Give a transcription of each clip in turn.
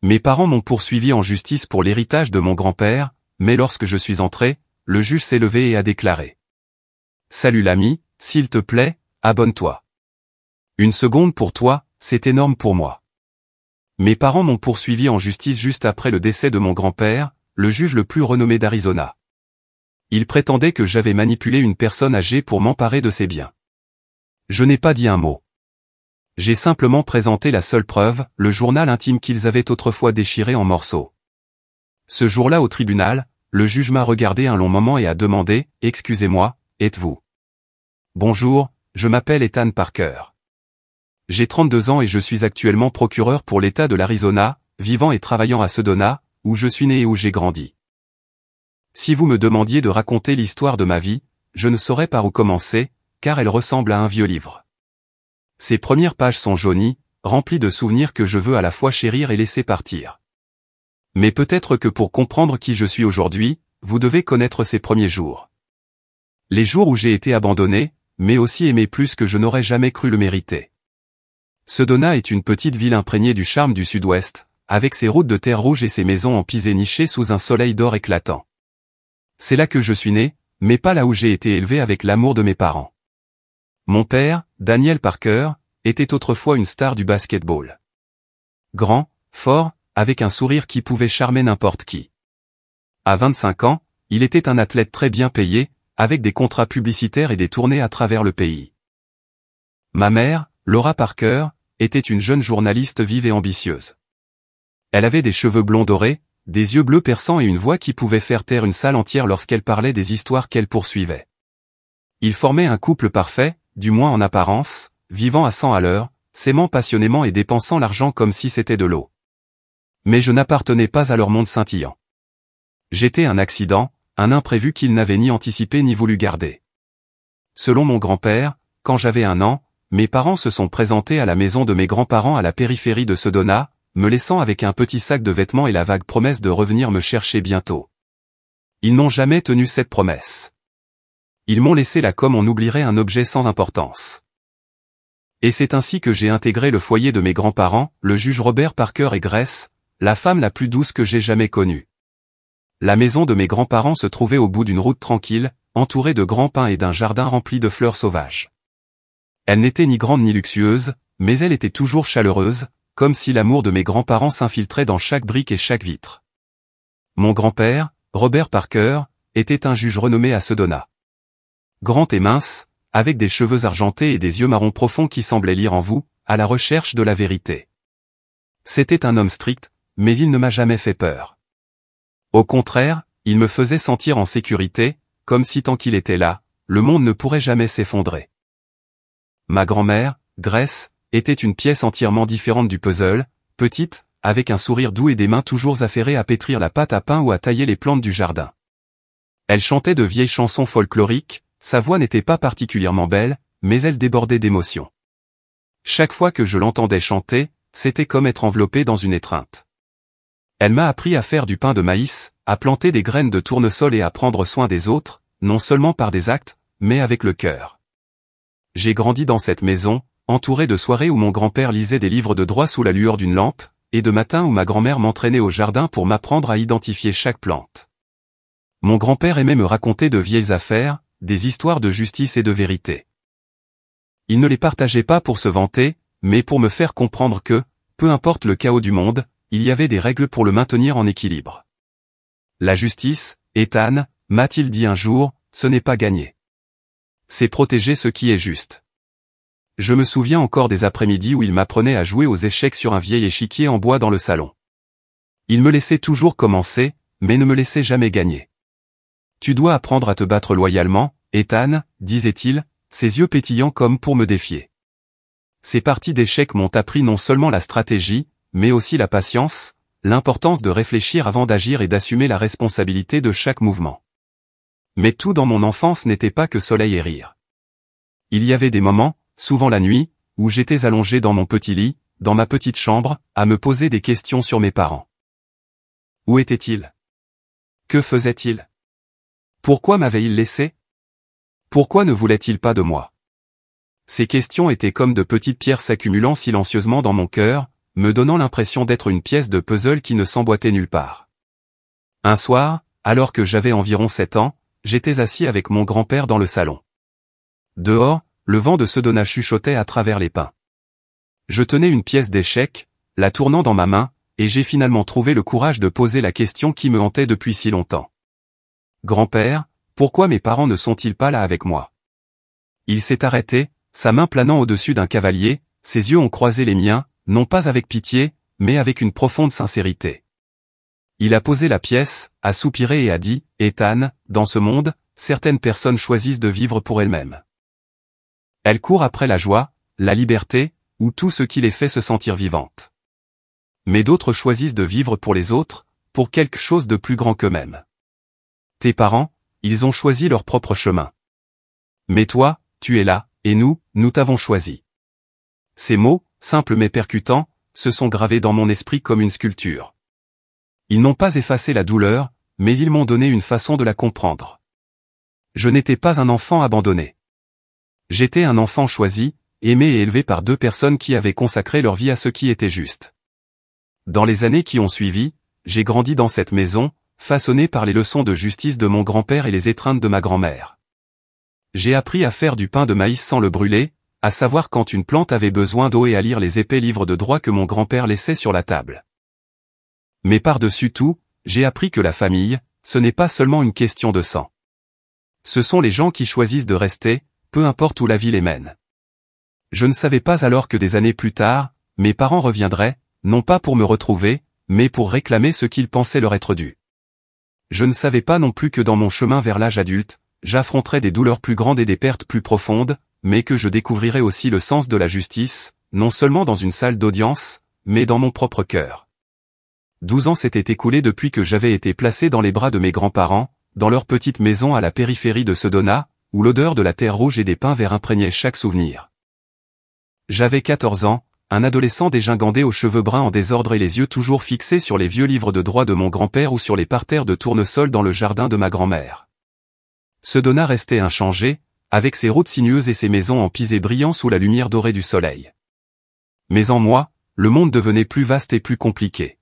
Mes parents m'ont poursuivi en justice pour l'héritage de mon grand-père, mais lorsque je suis entré, le juge s'est levé et a déclaré. Salut l'ami, s'il te plaît, abonne-toi. Une seconde pour toi, c'est énorme pour moi. Mes parents m'ont poursuivi en justice juste après le décès de mon grand-père, le juge le plus renommé d'Arizona. Il prétendait que j'avais manipulé une personne âgée pour m'emparer de ses biens. Je n'ai pas dit un mot. J'ai simplement présenté la seule preuve, le journal intime qu'ils avaient autrefois déchiré en morceaux. Ce jour-là au tribunal, le juge m'a regardé un long moment et a demandé « Excusez-moi, êtes-vous » ? Bonjour, je m'appelle Ethan Parker. J'ai 32 ans et je suis actuellement procureur pour l'État de l'Arizona, vivant et travaillant à Sedona, où je suis né et où j'ai grandi. Si vous me demandiez de raconter l'histoire de ma vie, je ne saurais par où commencer, car elle ressemble à un vieux livre. Ses premières pages sont jaunies, remplies de souvenirs que je veux à la fois chérir et laisser partir. Mais peut-être que pour comprendre qui je suis aujourd'hui, vous devez connaître ces premiers jours. Les jours où j'ai été abandonné, mais aussi aimé plus que je n'aurais jamais cru le mériter. Sedona est une petite ville imprégnée du charme du sud-ouest, avec ses routes de terre rouge et ses maisons en pisé nichées sous un soleil d'or éclatant. C'est là que je suis né, mais pas là où j'ai été élevé avec l'amour de mes parents. Mon père, Daniel Parker, était autrefois une star du basketball. Grand, fort, avec un sourire qui pouvait charmer n'importe qui. À 25 ans, il était un athlète très bien payé, avec des contrats publicitaires et des tournées à travers le pays. Ma mère, Laura Parker, était une jeune journaliste vive et ambitieuse. Elle avait des cheveux blonds dorés, des yeux bleus perçants et une voix qui pouvait faire taire une salle entière lorsqu'elle parlait des histoires qu'elle poursuivait. Ils formaient un couple parfait, du moins en apparence, vivant à 100 à l'heure, s'aimant passionnément et dépensant l'argent comme si c'était de l'eau. Mais je n'appartenais pas à leur monde scintillant. J'étais un accident, un imprévu qu'ils n'avaient ni anticipé ni voulu garder. Selon mon grand-père, quand j'avais 1 an, mes parents se sont présentés à la maison de mes grands-parents à la périphérie de Sedona, me laissant avec un petit sac de vêtements et la vague promesse de revenir me chercher bientôt. Ils n'ont jamais tenu cette promesse. Ils m'ont laissé là comme on oublierait un objet sans importance. Et c'est ainsi que j'ai intégré le foyer de mes grands-parents, le juge Robert Parker et Grace, la femme la plus douce que j'ai jamais connue. La maison de mes grands-parents se trouvait au bout d'une route tranquille, entourée de grands pins et d'un jardin rempli de fleurs sauvages. Elle n'était ni grande ni luxueuse, mais elle était toujours chaleureuse, comme si l'amour de mes grands-parents s'infiltrait dans chaque brique et chaque vitre. Mon grand-père, Robert Parker, était un juge renommé à Sedona. Grand et mince, avec des cheveux argentés et des yeux marrons profonds qui semblaient lire en vous, à la recherche de la vérité. C'était un homme strict, mais il ne m'a jamais fait peur. Au contraire, il me faisait sentir en sécurité, comme si tant qu'il était là, le monde ne pourrait jamais s'effondrer. Ma grand-mère, Grace, était une pièce entièrement différente du puzzle, petite, avec un sourire doux et des mains toujours affairées à pétrir la pâte à pain ou à tailler les plantes du jardin. Elle chantait de vieilles chansons folkloriques, sa voix n'était pas particulièrement belle, mais elle débordait d'émotion. Chaque fois que je l'entendais chanter, c'était comme être enveloppé dans une étreinte. Elle m'a appris à faire du pain de maïs, à planter des graines de tournesol et à prendre soin des autres, non seulement par des actes, mais avec le cœur. J'ai grandi dans cette maison, entouré de soirées où mon grand-père lisait des livres de droit sous la lueur d'une lampe, et de matins où ma grand-mère m'entraînait au jardin pour m'apprendre à identifier chaque plante. Mon grand-père aimait me raconter de vieilles affaires, des histoires de justice et de vérité. Il ne les partageait pas pour se vanter, mais pour me faire comprendre que, peu importe le chaos du monde, il y avait des règles pour le maintenir en équilibre. La justice, Ethan, m'a-t-il dit un jour, ce n'est pas gagner. C'est protéger ce qui est juste. Je me souviens encore des après-midi où il m'apprenait à jouer aux échecs sur un vieil échiquier en bois dans le salon. Il me laissait toujours commencer, mais ne me laissait jamais gagner. Tu dois apprendre à te battre loyalement, Ethan, disait-il, ses yeux pétillants comme pour me défier. Ces parties d'échecs m'ont appris non seulement la stratégie, mais aussi la patience, l'importance de réfléchir avant d'agir et d'assumer la responsabilité de chaque mouvement. Mais tout dans mon enfance n'était pas que soleil et rire. Il y avait des moments, souvent la nuit, où j'étais allongé dans mon petit lit, dans ma petite chambre, à me poser des questions sur mes parents. Où étaient-ils? Que faisaient-ils? Pourquoi m'avaient-ils laissé? Pourquoi ne voulaient-ils pas de moi? Ces questions étaient comme de petites pierres s'accumulant silencieusement dans mon cœur, me donnant l'impression d'être une pièce de puzzle qui ne s'emboîtait nulle part. Un soir, alors que j'avais environ 7 ans, j'étais assis avec mon grand-père dans le salon. Dehors, le vent de Sedona chuchotait à travers les pins. Je tenais une pièce d'échecs, la tournant dans ma main, et j'ai finalement trouvé le courage de poser la question qui me hantait depuis si longtemps. Grand-père, pourquoi mes parents ne sont-ils pas là avec moi? Il s'est arrêté, sa main planant au-dessus d'un cavalier, ses yeux ont croisé les miens, non pas avec pitié, mais avec une profonde sincérité. Il a posé la pièce, a soupiré et a dit, « Ethan, dans ce monde, certaines personnes choisissent de vivre pour elles-mêmes. Elles courent après la joie, la liberté, ou tout ce qui les fait se sentir vivantes. Mais d'autres choisissent de vivre pour les autres, pour quelque chose de plus grand qu'eux-mêmes. Tes parents, ils ont choisi leur propre chemin. Mais toi, tu es là, et nous t'avons choisi. » Ces mots, simples mais percutants, se sont gravés dans mon esprit comme une sculpture. Ils n'ont pas effacé la douleur, mais ils m'ont donné une façon de la comprendre. Je n'étais pas un enfant abandonné. J'étais un enfant choisi, aimé et élevé par 2 personnes qui avaient consacré leur vie à ce qui était juste. Dans les années qui ont suivi, j'ai grandi dans cette maison, façonné par les leçons de justice de mon grand-père et les étreintes de ma grand-mère. J'ai appris à faire du pain de maïs sans le brûler, à savoir quand une plante avait besoin d'eau et à lire les épais livres de droit que mon grand-père laissait sur la table. Mais par-dessus tout, j'ai appris que la famille, ce n'est pas seulement une question de sang. Ce sont les gens qui choisissent de rester, peu importe où la vie les mène. Je ne savais pas alors que des années plus tard, mes parents reviendraient, non pas pour me retrouver, mais pour réclamer ce qu'ils pensaient leur être dû. Je ne savais pas non plus que dans mon chemin vers l'âge adulte, j'affronterais des douleurs plus grandes et des pertes plus profondes, mais que je découvrirais aussi le sens de la justice, non seulement dans une salle d'audience, mais dans mon propre cœur. 12 ans s'étaient écoulés depuis que j'avais été placé dans les bras de mes grands-parents, dans leur petite maison à la périphérie de Sedona, où l'odeur de la terre rouge et des pins verts imprégnait chaque souvenir. J'avais 14 ans, un adolescent dégingandé aux cheveux bruns en désordre et les yeux toujours fixés sur les vieux livres de droit de mon grand-père ou sur les parterres de tournesol dans le jardin de ma grand-mère. Sedona restait inchangé, avec ses routes sinueuses et ses maisons en pisé brillant sous la lumière dorée du soleil. Mais en moi, le monde devenait plus vaste et plus compliqué.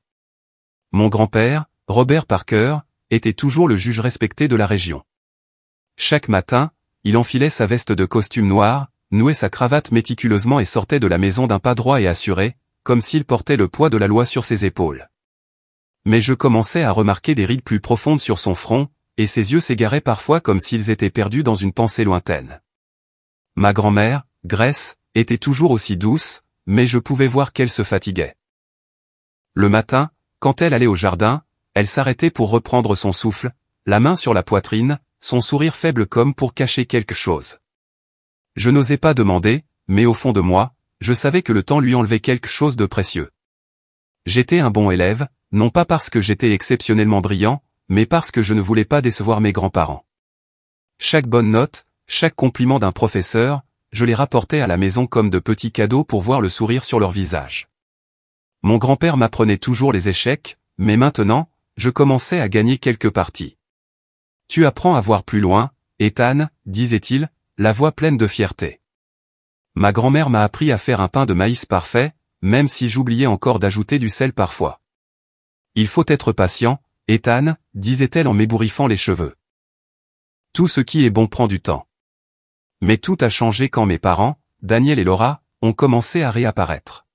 Mon grand-père, Robert Parker, était toujours le juge respecté de la région. Chaque matin, il enfilait sa veste de costume noir, nouait sa cravate méticuleusement et sortait de la maison d'un pas droit et assuré, comme s'il portait le poids de la loi sur ses épaules. Mais je commençais à remarquer des rides plus profondes sur son front, et ses yeux s'égaraient parfois comme s'ils étaient perdus dans une pensée lointaine. Ma grand-mère, Grace, était toujours aussi douce, mais je pouvais voir qu'elle se fatiguait. Le matin, quand elle allait au jardin, elle s'arrêtait pour reprendre son souffle, la main sur la poitrine, son sourire faible comme pour cacher quelque chose. Je n'osais pas demander, mais au fond de moi, je savais que le temps lui enlevait quelque chose de précieux. J'étais un bon élève, non pas parce que j'étais exceptionnellement brillant, mais parce que je ne voulais pas décevoir mes grands-parents. Chaque bonne note, chaque compliment d'un professeur, je les rapportais à la maison comme de petits cadeaux pour voir le sourire sur leur visage. Mon grand-père m'apprenait toujours les échecs, mais maintenant, je commençais à gagner quelques parties. Tu apprends à voir plus loin, Ethan, disait-il, la voix pleine de fierté. Ma grand-mère m'a appris à faire un pain de maïs parfait, même si j'oubliais encore d'ajouter du sel parfois. Il faut être patient, Ethan, disait-elle en m'ébouriffant les cheveux. Tout ce qui est bon prend du temps. Mais tout a changé quand mes parents, Daniel et Laura, ont commencé à réapparaître.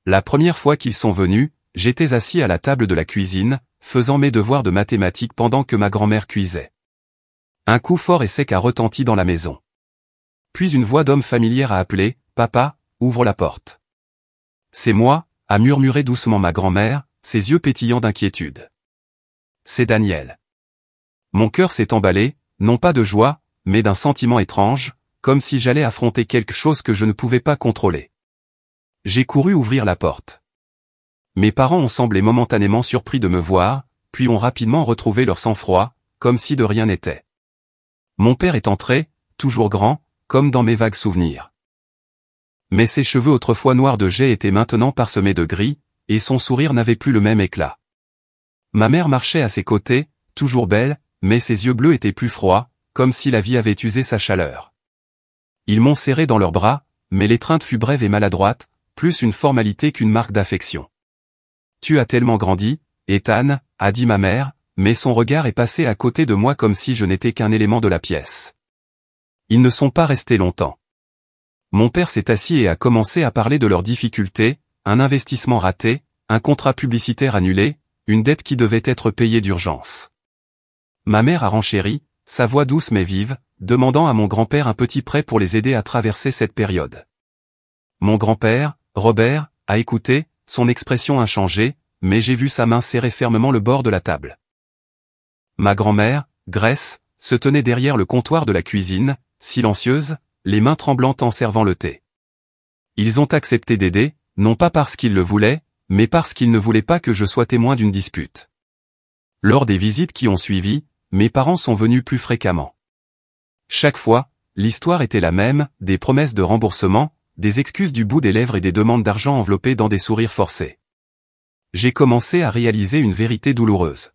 La première fois qu'ils sont venus, j'étais assis à la table de la cuisine, faisant mes devoirs de mathématiques pendant que ma grand-mère cuisait. Un coup fort et sec a retenti dans la maison. Puis une voix d'homme familière a appelé, « Papa, ouvre la porte. » C'est moi, a murmuré doucement ma grand-mère, ses yeux pétillants d'inquiétude. C'est Daniel. Mon cœur s'est emballé, non pas de joie, mais d'un sentiment étrange, comme si j'allais affronter quelque chose que je ne pouvais pas contrôler. J'ai couru ouvrir la porte. Mes parents ont semblé momentanément surpris de me voir, puis ont rapidement retrouvé leur sang-froid, comme si de rien n'était. Mon père est entré, toujours grand, comme dans mes vagues souvenirs. Mais ses cheveux autrefois noirs de jais étaient maintenant parsemés de gris, et son sourire n'avait plus le même éclat. Ma mère marchait à ses côtés, toujours belle, mais ses yeux bleus étaient plus froids, comme si la vie avait usé sa chaleur. Ils m'ont serré dans leurs bras, mais l'étreinte fut brève et maladroite, plus une formalité qu'une marque d'affection. Tu as tellement grandi, Ethan, a dit ma mère, mais son regard est passé à côté de moi comme si je n'étais qu'un élément de la pièce. Ils ne sont pas restés longtemps. Mon père s'est assis et a commencé à parler de leurs difficultés, un investissement raté, un contrat publicitaire annulé, une dette qui devait être payée d'urgence. Ma mère a renchéri, sa voix douce mais vive, demandant à mon grand-père un petit prêt pour les aider à traverser cette période. Mon grand-père, Robert, a écouté, son expression a changé, mais j'ai vu sa main serrer fermement le bord de la table. Ma grand-mère, Grace, se tenait derrière le comptoir de la cuisine, silencieuse, les mains tremblantes en servant le thé. Ils ont accepté d'aider, non pas parce qu'ils le voulaient, mais parce qu'ils ne voulaient pas que je sois témoin d'une dispute. Lors des visites qui ont suivi, mes parents sont venus plus fréquemment. Chaque fois, l'histoire était la même, des promesses de remboursement, des excuses du bout des lèvres et des demandes d'argent enveloppées dans des sourires forcés. J'ai commencé à réaliser une vérité douloureuse.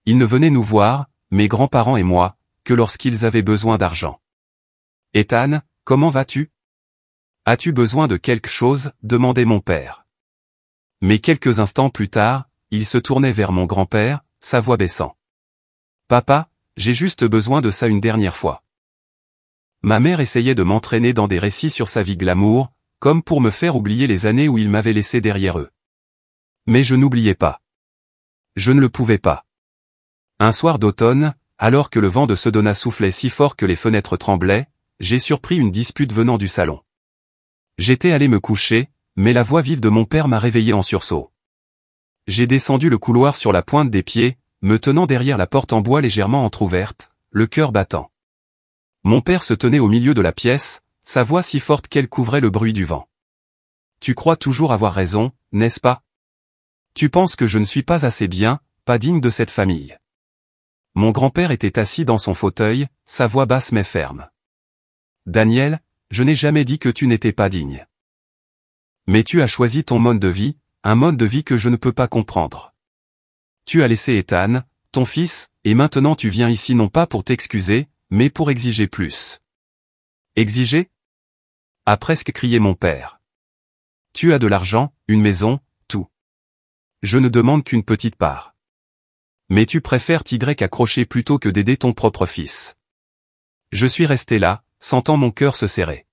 Ils ne venaient nous voir, mes grands-parents et moi, que lorsqu'ils avaient besoin d'argent. « Ethan, comment vas-tu ? As-tu besoin de quelque chose ?» demandait mon père. Mais quelques instants plus tard, il se tournait vers mon grand-père, sa voix baissant. « Papa, j'ai juste besoin de ça une dernière fois. » Ma mère essayait de m'entraîner dans des récits sur sa vie glamour, comme pour me faire oublier les années où il m'avait laissé derrière eux. Mais je n'oubliais pas. Je ne le pouvais pas. Un soir d'automne, alors que le vent de Sedona soufflait si fort que les fenêtres tremblaient, j'ai surpris une dispute venant du salon. J'étais allé me coucher, mais la voix vive de mon père m'a réveillé en sursaut. J'ai descendu le couloir sur la pointe des pieds, me tenant derrière la porte en bois légèrement entr'ouverte, le cœur battant. Mon père se tenait au milieu de la pièce, sa voix si forte qu'elle couvrait le bruit du vent. « Tu crois toujours avoir raison, n'est-ce pas ? Tu penses que je ne suis pas assez bien, pas digne de cette famille. » Mon grand-père était assis dans son fauteuil, sa voix basse mais ferme. « Daniel, je n'ai jamais dit que tu n'étais pas digne. Mais tu as choisi ton mode de vie, un mode de vie que je ne peux pas comprendre. Tu as laissé Ethan, ton fils, et maintenant tu viens ici non pas pour t'excuser, mais pour exiger plus. » « Exiger ?» a presque crié mon père. « Tu as de l'argent, une maison, tout. Je ne demande qu'une petite part. Mais tu préfères t'y accrocher plutôt que d'aider ton propre fils. » Je suis resté là, sentant mon cœur se serrer.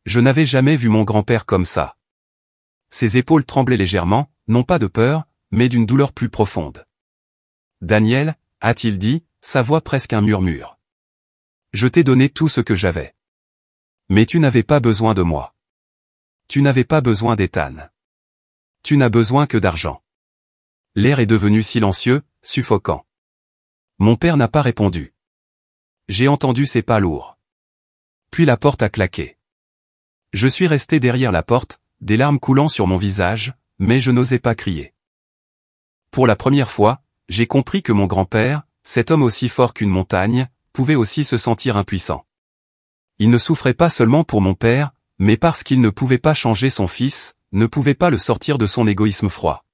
Je n'avais jamais vu mon grand-père comme ça. Ses épaules tremblaient légèrement, non pas de peur, mais d'une douleur plus profonde. « Daniel, » a-t-il dit, sa voix presque un murmure. « Je t'ai donné tout ce que j'avais. Mais tu n'avais pas besoin de moi. Tu n'avais pas besoin d'Ethan. Tu n'as besoin que d'argent. » L'air est devenu silencieux, suffocant. Mon père n'a pas répondu. J'ai entendu ses pas lourds. Puis la porte a claqué. Je suis resté derrière la porte, des larmes coulant sur mon visage, mais je n'osais pas crier. Pour la première fois, j'ai compris que mon grand-père, cet homme aussi fort qu'une montagne, pouvait aussi se sentir impuissant. Il ne souffrait pas seulement pour mon père, mais parce qu'il ne pouvait pas changer son fils, ne pouvait pas le sortir de son égoïsme froid.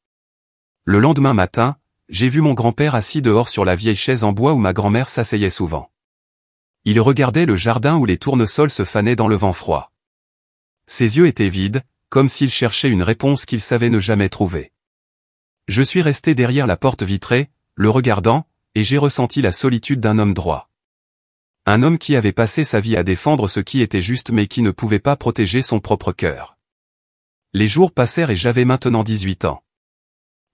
Le lendemain matin, j'ai vu mon grand-père assis dehors sur la vieille chaise en bois où ma grand-mère s'asseyait souvent. Il regardait le jardin où les tournesols se fanaient dans le vent froid. Ses yeux étaient vides, comme s'il cherchait une réponse qu'il savait ne jamais trouver. Je suis resté derrière la porte vitrée, le regardant, et j'ai ressenti la solitude d'un homme droit. Un homme qui avait passé sa vie à défendre ce qui était juste mais qui ne pouvait pas protéger son propre cœur. Les jours passèrent et j'avais maintenant 18 ans.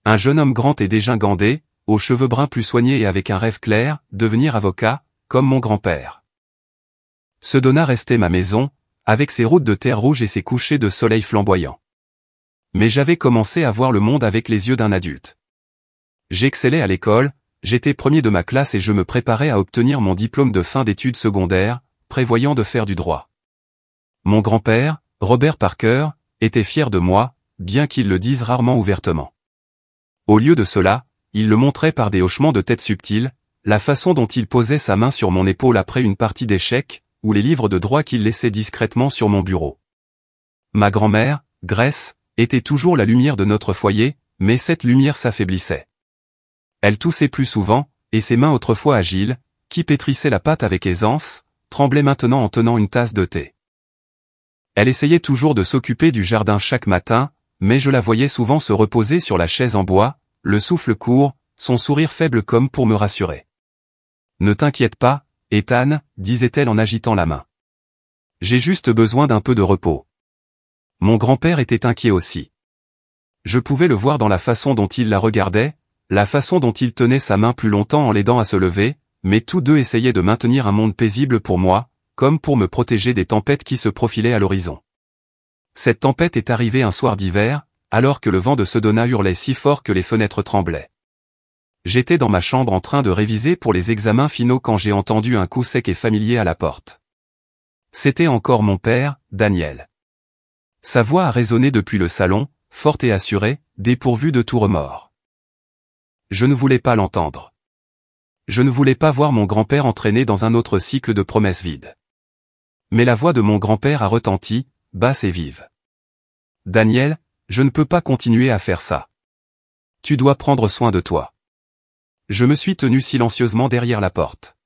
Un jeune homme grand et dégingandé, aux cheveux bruns plus soignés et avec un rêve clair, devenir avocat, comme mon grand-père. Sedona restait ma maison, avec ses routes de terre rouge et ses couchers de soleil flamboyants. Mais j'avais commencé à voir le monde avec les yeux d'un adulte. J'excellais à l'école, j'étais premier de ma classe et je me préparais à obtenir mon diplôme de fin d'études secondaires, prévoyant de faire du droit. Mon grand-père, Robert Parker, était fier de moi, bien qu'il le dise rarement ouvertement. Au lieu de cela, il le montrait par des hochements de tête subtils, la façon dont il posait sa main sur mon épaule après une partie d'échecs, ou les livres de droit qu'il laissait discrètement sur mon bureau. Ma grand-mère, Grace, était toujours la lumière de notre foyer, mais cette lumière s'affaiblissait. Elle toussait plus souvent, et ses mains autrefois agiles, qui pétrissaient la pâte avec aisance, tremblaient maintenant en tenant une tasse de thé. Elle essayait toujours de s'occuper du jardin chaque matin, mais je la voyais souvent se reposer sur la chaise en bois, le souffle court, son sourire faible comme pour me rassurer. « Ne t'inquiète pas, Ethan, disait-elle en agitant la main. J'ai juste besoin d'un peu de repos. » Mon grand-père était inquiet aussi. Je pouvais le voir dans la façon dont il la regardait, la façon dont il tenait sa main plus longtemps en l'aidant à se lever, mais tous deux essayaient de maintenir un monde paisible pour moi, comme pour me protéger des tempêtes qui se profilaient à l'horizon. Cette tempête est arrivée un soir d'hiver, alors que le vent de Sedona hurlait si fort que les fenêtres tremblaient. J'étais dans ma chambre en train de réviser pour les examens finaux quand j'ai entendu un coup sec et familier à la porte. C'était encore mon père, Daniel. Sa voix a résonné depuis le salon, forte et assurée, dépourvue de tout remords. Je ne voulais pas l'entendre. Je ne voulais pas voir mon grand-père entraîné dans un autre cycle de promesses vides. Mais la voix de mon grand-père a retenti, basse et vive. « Daniel, je ne peux pas continuer à faire ça. Tu dois prendre soin de toi. » Je me suis tenu silencieusement derrière la porte.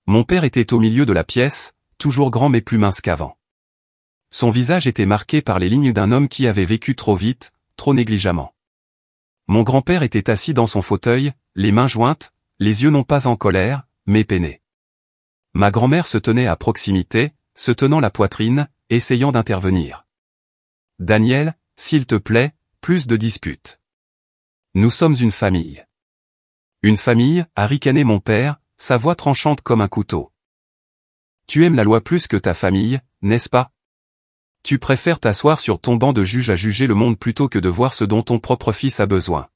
Mon père était au milieu de la pièce, toujours grand mais plus mince qu'avant. Son visage était marqué par les lignes d'un homme qui avait vécu trop vite, trop négligemment. Mon grand-père était assis dans son fauteuil, les mains jointes, les yeux non pas en colère, mais peinés. Ma grand-mère se tenait à proximité, se tenant la poitrine, essayant d'intervenir. « Daniel, s'il te plaît, plus de disputes. Nous sommes une famille. » Une famille, a ricané mon père, sa voix tranchante comme un couteau. « Tu aimes la loi plus que ta famille, n'est-ce pas? Tu préfères t'asseoir sur ton banc de juge à juger le monde plutôt que de voir ce dont ton propre fils a besoin. »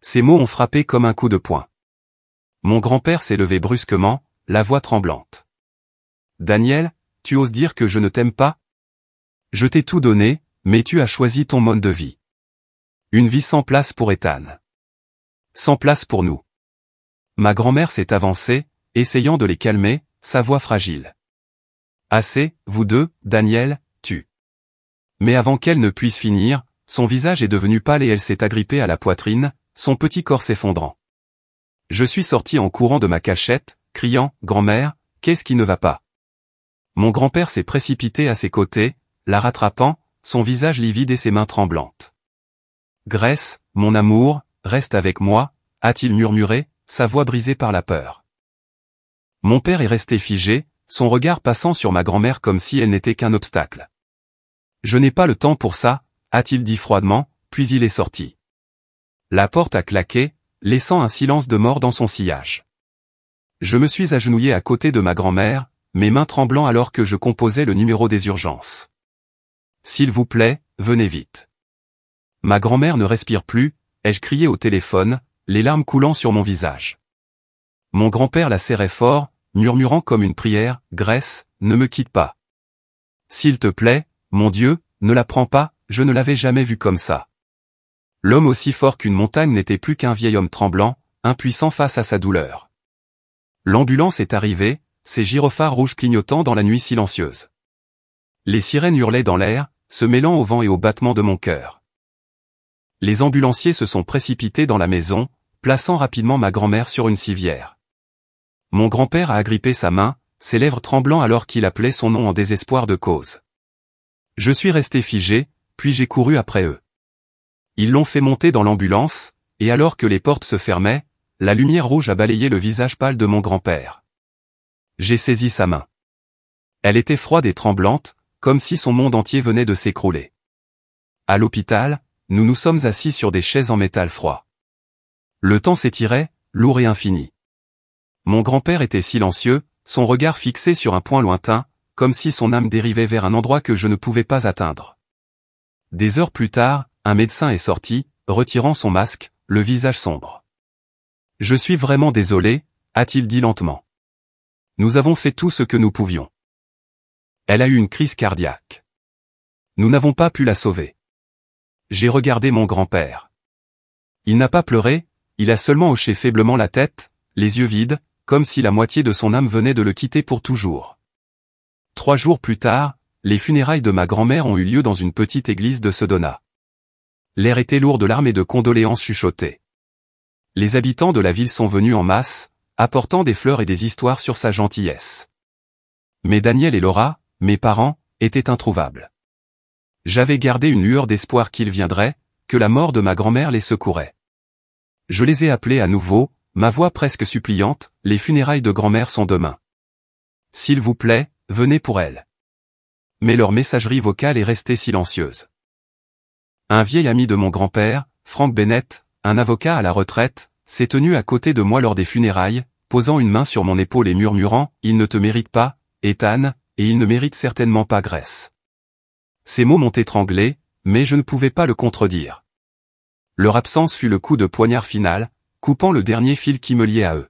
Ces mots ont frappé comme un coup de poing. Mon grand-père s'est levé brusquement, la voix tremblante. « Daniel, tu oses dire que je ne t'aime pas? Je t'ai tout donné, mais tu as choisi ton mode de vie. Une vie sans place pour Ethan. Sans place pour nous. » Ma grand-mère s'est avancée, essayant de les calmer, sa voix fragile. « Assez, vous deux, Daniel, tu. » Mais avant qu'elle ne puisse finir, son visage est devenu pâle et elle s'est agrippée à la poitrine, son petit corps s'effondrant. Je suis sorti en courant de ma cachette, criant « Grand-mère, qu'est-ce qui ne va pas ?» Mon grand-père s'est précipité à ses côtés, la rattrapant, son visage livide et ses mains tremblantes. « Grace, mon amour, reste avec moi, » a-t-il murmuré, sa voix brisée par la peur. Mon père est resté figé, son regard passant sur ma grand-mère comme si elle n'était qu'un obstacle. « Je n'ai pas le temps pour ça, » a-t-il dit froidement, puis il est sorti. La porte a claqué, laissant un silence de mort dans son sillage. Je me suis agenouillé à côté de ma grand-mère, mes mains tremblant alors que je composais le numéro des urgences. « S'il vous plaît, venez vite. » Ma grand-mère ne respire plus, ai-je crié au téléphone, les larmes coulant sur mon visage. Mon grand-père la serrait fort, murmurant comme une prière, « Grace, ne me quitte pas. S'il te plaît, mon Dieu, ne la prends pas, je ne l'avais jamais vu comme ça. » L'homme aussi fort qu'une montagne n'était plus qu'un vieil homme tremblant, impuissant face à sa douleur. L'ambulance est arrivée, ses gyrophares rouges clignotant dans la nuit silencieuse. Les sirènes hurlaient dans l'air, se mêlant au vent et au battement de mon cœur. Les ambulanciers se sont précipités dans la maison, plaçant rapidement ma grand-mère sur une civière. Mon grand-père a agrippé sa main, ses lèvres tremblant alors qu'il appelait son nom en désespoir de cause. Je suis resté figé, puis j'ai couru après eux. Ils l'ont fait monter dans l'ambulance, et alors que les portes se fermaient, la lumière rouge a balayé le visage pâle de mon grand-père. J'ai saisi sa main. Elle était froide et tremblante, comme si son monde entier venait de s'écrouler. À l'hôpital, nous nous sommes assis sur des chaises en métal froid. Le temps s'étirait, lourd et infini. Mon grand-père était silencieux, son regard fixé sur un point lointain, comme si son âme dérivait vers un endroit que je ne pouvais pas atteindre. Des heures plus tard, un médecin est sorti, retirant son masque, le visage sombre. « Je suis vraiment désolé, » a-t-il dit lentement. « Nous avons fait tout ce que nous pouvions. Elle a eu une crise cardiaque. Nous n'avons pas pu la sauver. » J'ai regardé mon grand-père. Il n'a pas pleuré, il a seulement hoché faiblement la tête, les yeux vides, comme si la moitié de son âme venait de le quitter pour toujours. 3 jours plus tard, les funérailles de ma grand-mère ont eu lieu dans une petite église de Sedona. L'air était lourd de larmes et de condoléances chuchotées. Les habitants de la ville sont venus en masse, apportant des fleurs et des histoires sur sa gentillesse. Mais Daniel et Laura, mes parents, était introuvable. J'avais gardé une lueur d'espoir qu'ils viendraient, que la mort de ma grand-mère les secourait. Je les ai appelés à nouveau, ma voix presque suppliante, les funérailles de grand-mère sont demain. S'il vous plaît, venez pour elle. Mais leur messagerie vocale est restée silencieuse. Un vieil ami de mon grand-père, Frank Bennett, un avocat à la retraite, s'est tenu à côté de moi lors des funérailles, posant une main sur mon épaule et murmurant « Il ne te mérite pas, Ethan, et il ne mérite certainement pas Grace ». Ces mots m'ont étranglé, mais je ne pouvais pas le contredire. Leur absence fut le coup de poignard final, coupant le dernier fil qui me liait à eux.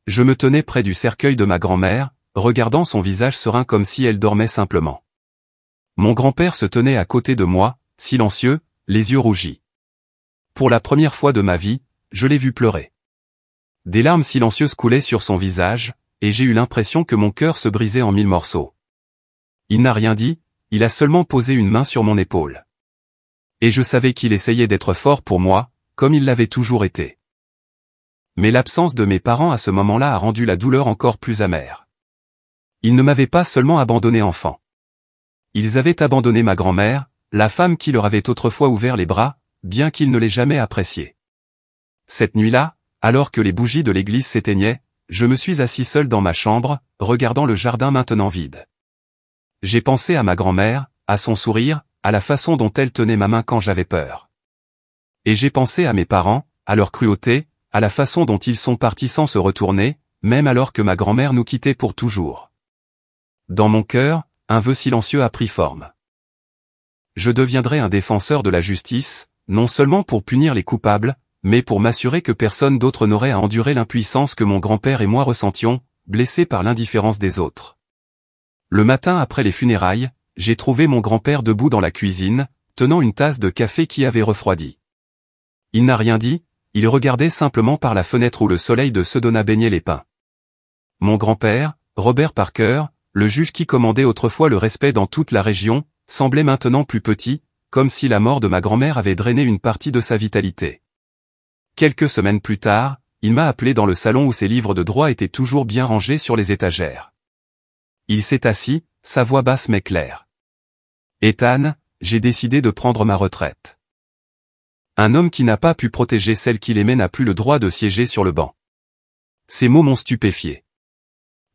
Je me tenais près du cercueil de ma grand-mère, regardant son visage serein comme si elle dormait simplement. Mon grand-père se tenait à côté de moi, silencieux, les yeux rougis. Pour la première fois de ma vie, je l'ai vu pleurer. Des larmes silencieuses coulaient sur son visage, et j'ai eu l'impression que mon cœur se brisait en 1000 morceaux. Il n'a rien dit, il a seulement posé une main sur mon épaule. Et je savais qu'il essayait d'être fort pour moi, comme il l'avait toujours été. Mais l'absence de mes parents à ce moment-là a rendu la douleur encore plus amère. Ils ne m'avaient pas seulement abandonné enfant. Ils avaient abandonné ma grand-mère, la femme qui leur avait autrefois ouvert les bras, bien qu'ils ne l'aient jamais appréciée. Cette nuit-là, alors que les bougies de l'église s'éteignaient, je me suis assis seul dans ma chambre, regardant le jardin maintenant vide. J'ai pensé à ma grand-mère, à son sourire, à la façon dont elle tenait ma main quand j'avais peur. Et j'ai pensé à mes parents, à leur cruauté, à la façon dont ils sont partis sans se retourner, même alors que ma grand-mère nous quittait pour toujours. Dans mon cœur, un vœu silencieux a pris forme. Je deviendrai un défenseur de la justice, non seulement pour punir les coupables, mais pour m'assurer que personne d'autre n'aurait à endurer l'impuissance que mon grand-père et moi ressentions, blessés par l'indifférence des autres. Le matin après les funérailles, j'ai trouvé mon grand-père debout dans la cuisine, tenant une tasse de café qui avait refroidi. Il n'a rien dit, il regardait simplement par la fenêtre où le soleil de Sedona baignait les pins. Mon grand-père, Robert Parker, le juge qui commandait autrefois le respect dans toute la région, semblait maintenant plus petit, comme si la mort de ma grand-mère avait drainé une partie de sa vitalité. Quelques semaines plus tard, il m'a appelé dans le salon où ses livres de droit étaient toujours bien rangés sur les étagères. Il s'est assis, sa voix basse mais claire. « Ethan, j'ai décidé de prendre ma retraite. » Un homme qui n'a pas pu protéger celle qu'il aimait n'a plus le droit de siéger sur le banc. Ces mots m'ont stupéfié.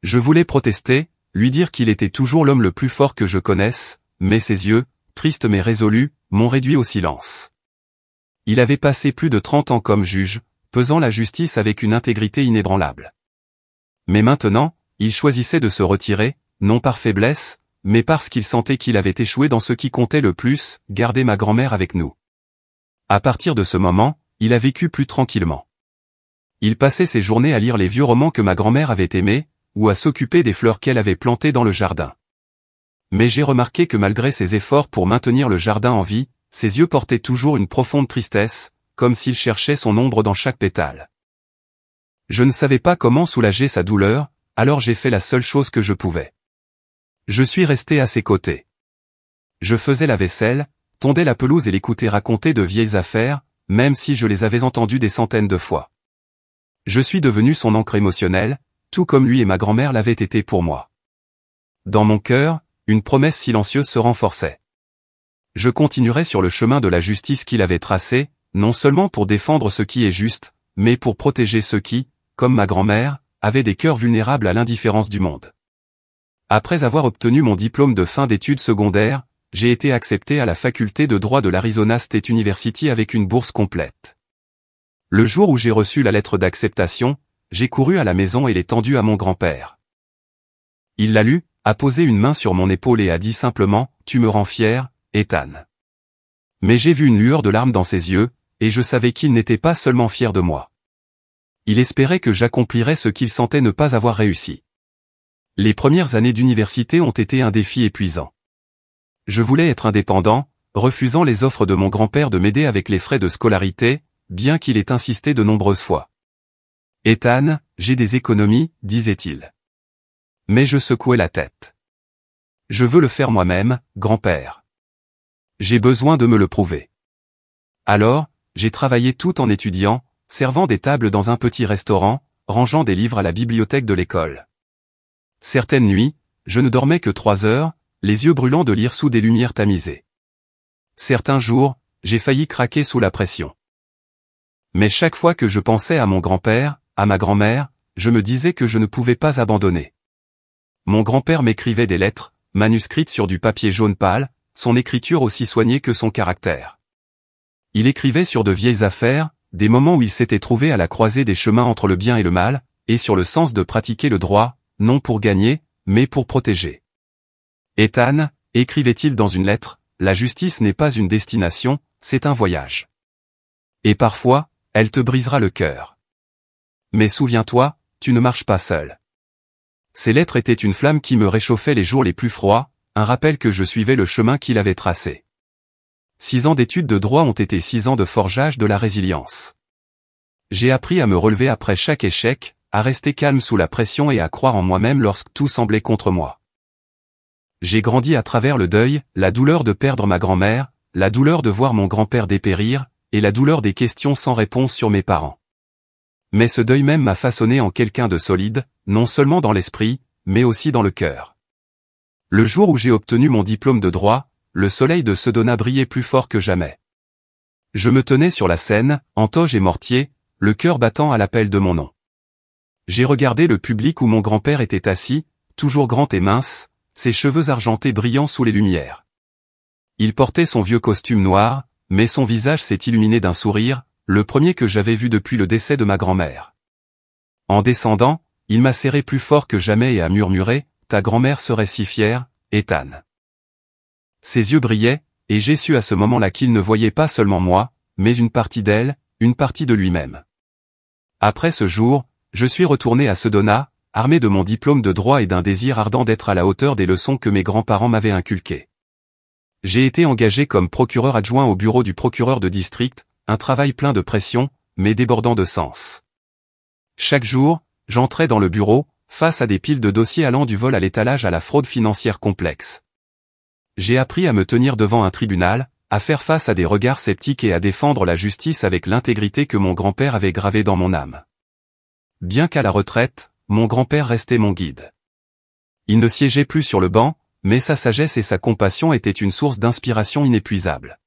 Je voulais protester, lui dire qu'il était toujours l'homme le plus fort que je connaisse, mais ses yeux, tristes mais résolus, m'ont réduit au silence. Il avait passé plus de 30 ans comme juge, pesant la justice avec une intégrité inébranlable. Mais maintenant, il choisissait de se retirer, non par faiblesse, mais parce qu'il sentait qu'il avait échoué dans ce qui comptait le plus, garder ma grand-mère avec nous. À partir de ce moment, il a vécu plus tranquillement. Il passait ses journées à lire les vieux romans que ma grand-mère avait aimés, ou à s'occuper des fleurs qu'elle avait plantées dans le jardin. Mais j'ai remarqué que malgré ses efforts pour maintenir le jardin en vie, ses yeux portaient toujours une profonde tristesse, comme s'il cherchait son ombre dans chaque pétale. Je ne savais pas comment soulager sa douleur, alors j'ai fait la seule chose que je pouvais. Je suis resté à ses côtés. Je faisais la vaisselle, tondais la pelouse et l'écoutais raconter de vieilles affaires, même si je les avais entendues des centaines de fois. Je suis devenu son ancre émotionnelle, tout comme lui et ma grand-mère l'avaient été pour moi. Dans mon cœur, une promesse silencieuse se renforçait. Je continuerai sur le chemin de la justice qu'il avait tracé, non seulement pour défendre ce qui est juste, mais pour protéger ceux qui, comme ma grand-mère, avaient des cœurs vulnérables à l'indifférence du monde. Après avoir obtenu mon diplôme de fin d'études secondaires, j'ai été accepté à la faculté de droit de l'Arizona State University avec une bourse complète. Le jour où j'ai reçu la lettre d'acceptation, j'ai couru à la maison et l'ai tendue à mon grand-père. Il l'a lue, a posé une main sur mon épaule et a dit simplement « Tu me rends fier, Ethan ». Mais j'ai vu une lueur de larmes dans ses yeux, et je savais qu'il n'était pas seulement fier de moi. Il espérait que j'accomplirais ce qu'il sentait ne pas avoir réussi. Les premières années d'université ont été un défi épuisant. Je voulais être indépendant, refusant les offres de mon grand-père de m'aider avec les frais de scolarité, bien qu'il ait insisté de nombreuses fois. « Ethan, j'ai des économies, disait-il. » Mais je secouais la tête. « Je veux le faire moi-même, grand-père. J'ai besoin de me le prouver. » Alors, j'ai travaillé tout en étudiant, servant des tables dans un petit restaurant, rangeant des livres à la bibliothèque de l'école. Certaines nuits, je ne dormais que 3 heures, les yeux brûlants de lire sous des lumières tamisées. Certains jours, j'ai failli craquer sous la pression. Mais chaque fois que je pensais à mon grand-père, à ma grand-mère, je me disais que je ne pouvais pas abandonner. Mon grand-père m'écrivait des lettres, manuscrites sur du papier jaune pâle, son écriture aussi soignée que son caractère. Il écrivait sur de vieilles affaires, des moments où il s'était trouvé à la croisée des chemins entre le bien et le mal, et sur le sens de pratiquer le droit, non pour gagner, mais pour protéger. Ethan, écrivait-il dans une lettre, la justice n'est pas une destination, c'est un voyage. Et parfois, elle te brisera le cœur. Mais souviens-toi, tu ne marches pas seul. Ces lettres étaient une flamme qui me réchauffait les jours les plus froids, un rappel que je suivais le chemin qu'il avait tracé. 6 ans d'études de droit ont été 6 ans de forgeage de la résilience. J'ai appris à me relever après chaque échec, à rester calme sous la pression et à croire en moi-même lorsque tout semblait contre moi. J'ai grandi à travers le deuil, la douleur de perdre ma grand-mère, la douleur de voir mon grand-père dépérir, et la douleur des questions sans réponse sur mes parents. Mais ce deuil même m'a façonné en quelqu'un de solide, non seulement dans l'esprit, mais aussi dans le cœur. Le jour où j'ai obtenu mon diplôme de droit, le soleil de Sedona brillait plus fort que jamais. Je me tenais sur la scène, en toge et mortier, le cœur battant à l'appel de mon nom. J'ai regardé le public où mon grand-père était assis, toujours grand et mince, ses cheveux argentés brillant sous les lumières. Il portait son vieux costume noir, mais son visage s'est illuminé d'un sourire, le premier que j'avais vu depuis le décès de ma grand-mère. En descendant, il m'a serré plus fort que jamais et a murmuré, « Ta grand-mère serait si fière, Ethan. » Ses yeux brillaient, et j'ai su à ce moment-là qu'il ne voyait pas seulement moi, mais une partie d'elle, une partie de lui-même. Après ce jour, je suis retourné à Sedona, armé de mon diplôme de droit et d'un désir ardent d'être à la hauteur des leçons que mes grands-parents m'avaient inculquées. J'ai été engagé comme procureur adjoint au bureau du procureur de district, un travail plein de pression, mais débordant de sens. Chaque jour, j'entrais dans le bureau, face à des piles de dossiers allant du vol à l'étalage à la fraude financière complexe. J'ai appris à me tenir devant un tribunal, à faire face à des regards sceptiques et à défendre la justice avec l'intégrité que mon grand-père avait gravée dans mon âme. Bien qu'à la retraite, mon grand-père restait mon guide. Il ne siégeait plus sur le banc, mais sa sagesse et sa compassion étaient une source d'inspiration inépuisable.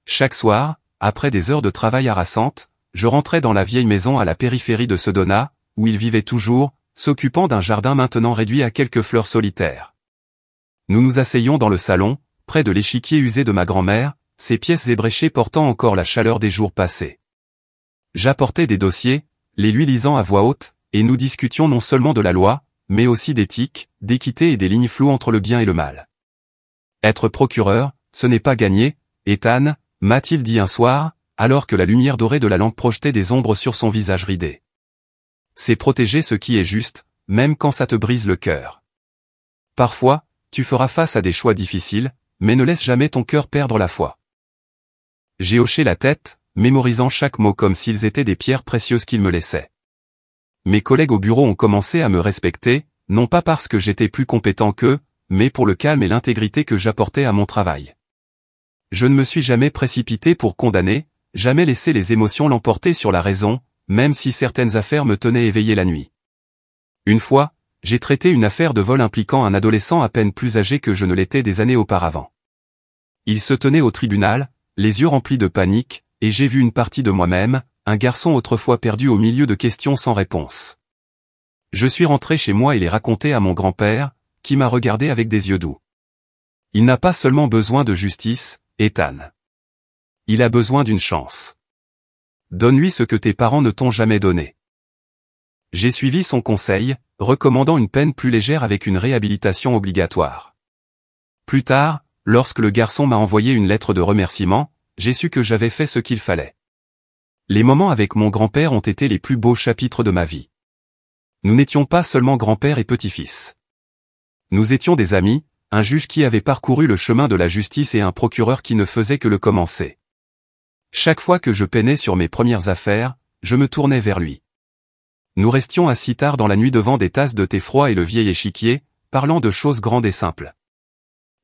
Chaque soir, après des heures de travail harassantes, je rentrais dans la vieille maison à la périphérie de Sedona, où il vivait toujours, s'occupant d'un jardin maintenant réduit à quelques fleurs solitaires. Nous nous asseyions dans le salon, près de l'échiquier usé de ma grand-mère, ses pièces ébréchées portant encore la chaleur des jours passés. J'apportais des dossiers, les lui lisant à voix haute, et nous discutions non seulement de la loi, mais aussi d'éthique, d'équité et des lignes floues entre le bien et le mal. Être procureur, ce n'est pas gagner, Ethan, m'a-t-il dit un soir, alors que la lumière dorée de la lampe projetait des ombres sur son visage ridé. C'est protéger ce qui est juste, même quand ça te brise le cœur. Parfois, tu feras face à des choix difficiles, mais ne laisse jamais ton cœur perdre la foi. J'ai hoché la tête, mémorisant chaque mot comme s'ils étaient des pierres précieuses qu'il me laissait. Mes collègues au bureau ont commencé à me respecter, non pas parce que j'étais plus compétent qu'eux, mais pour le calme et l'intégrité que j'apportais à mon travail. Je ne me suis jamais précipité pour condamner, jamais laissé les émotions l'emporter sur la raison, même si certaines affaires me tenaient éveillé la nuit. Une fois, j'ai traité une affaire de vol impliquant un adolescent à peine plus âgé que je ne l'étais des années auparavant. Il se tenait au tribunal, les yeux remplis de panique, et j'ai vu une partie de moi-même, un garçon autrefois perdu au milieu de questions sans réponse. Je suis rentré chez moi et l'ai raconté à mon grand-père, qui m'a regardé avec des yeux doux. Il n'a pas seulement besoin de justice, Ethan. Il a besoin d'une chance. Donne-lui ce que tes parents ne t'ont jamais donné. J'ai suivi son conseil, recommandant une peine plus légère avec une réhabilitation obligatoire. Plus tard, lorsque le garçon m'a envoyé une lettre de remerciement, j'ai su que j'avais fait ce qu'il fallait. Les moments avec mon grand-père ont été les plus beaux chapitres de ma vie. Nous n'étions pas seulement grand-père et petit-fils. Nous étions des amis, un juge qui avait parcouru le chemin de la justice et un procureur qui ne faisait que le commencer. Chaque fois que je peinais sur mes premières affaires, je me tournais vers lui. Nous restions assis tard dans la nuit devant des tasses de thé froid et le vieil échiquier, parlant de choses grandes et simples.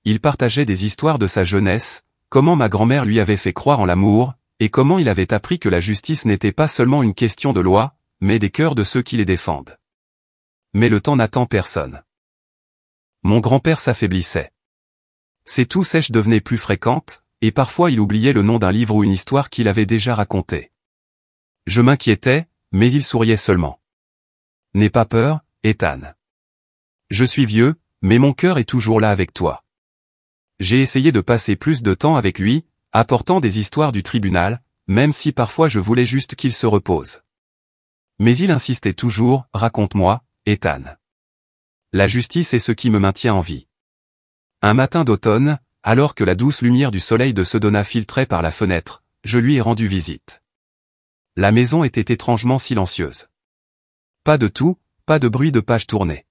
Il partageait des histoires de sa jeunesse, comment ma grand-mère lui avait fait croire en l'amour, et comment il avait appris que la justice n'était pas seulement une question de loi, mais des cœurs de ceux qui les défendent. Mais le temps n'attend personne. Mon grand-père s'affaiblissait. Ses toux sèches devenaient plus fréquentes, et parfois il oubliait le nom d'un livre ou une histoire qu'il avait déjà racontée. Je m'inquiétais, mais il souriait seulement. N'aie pas peur, Ethan. Je suis vieux, mais mon cœur est toujours là avec toi. J'ai essayé de passer plus de temps avec lui, apportant des histoires du tribunal, même si parfois je voulais juste qu'il se repose. Mais il insistait toujours, raconte-moi, Ethan. La justice est ce qui me maintient en vie. Un matin d'automne, alors que la douce lumière du soleil de Sedona filtrait par la fenêtre, je lui ai rendu visite. La maison était étrangement silencieuse. Pas de tout, pas de bruit de page tournée.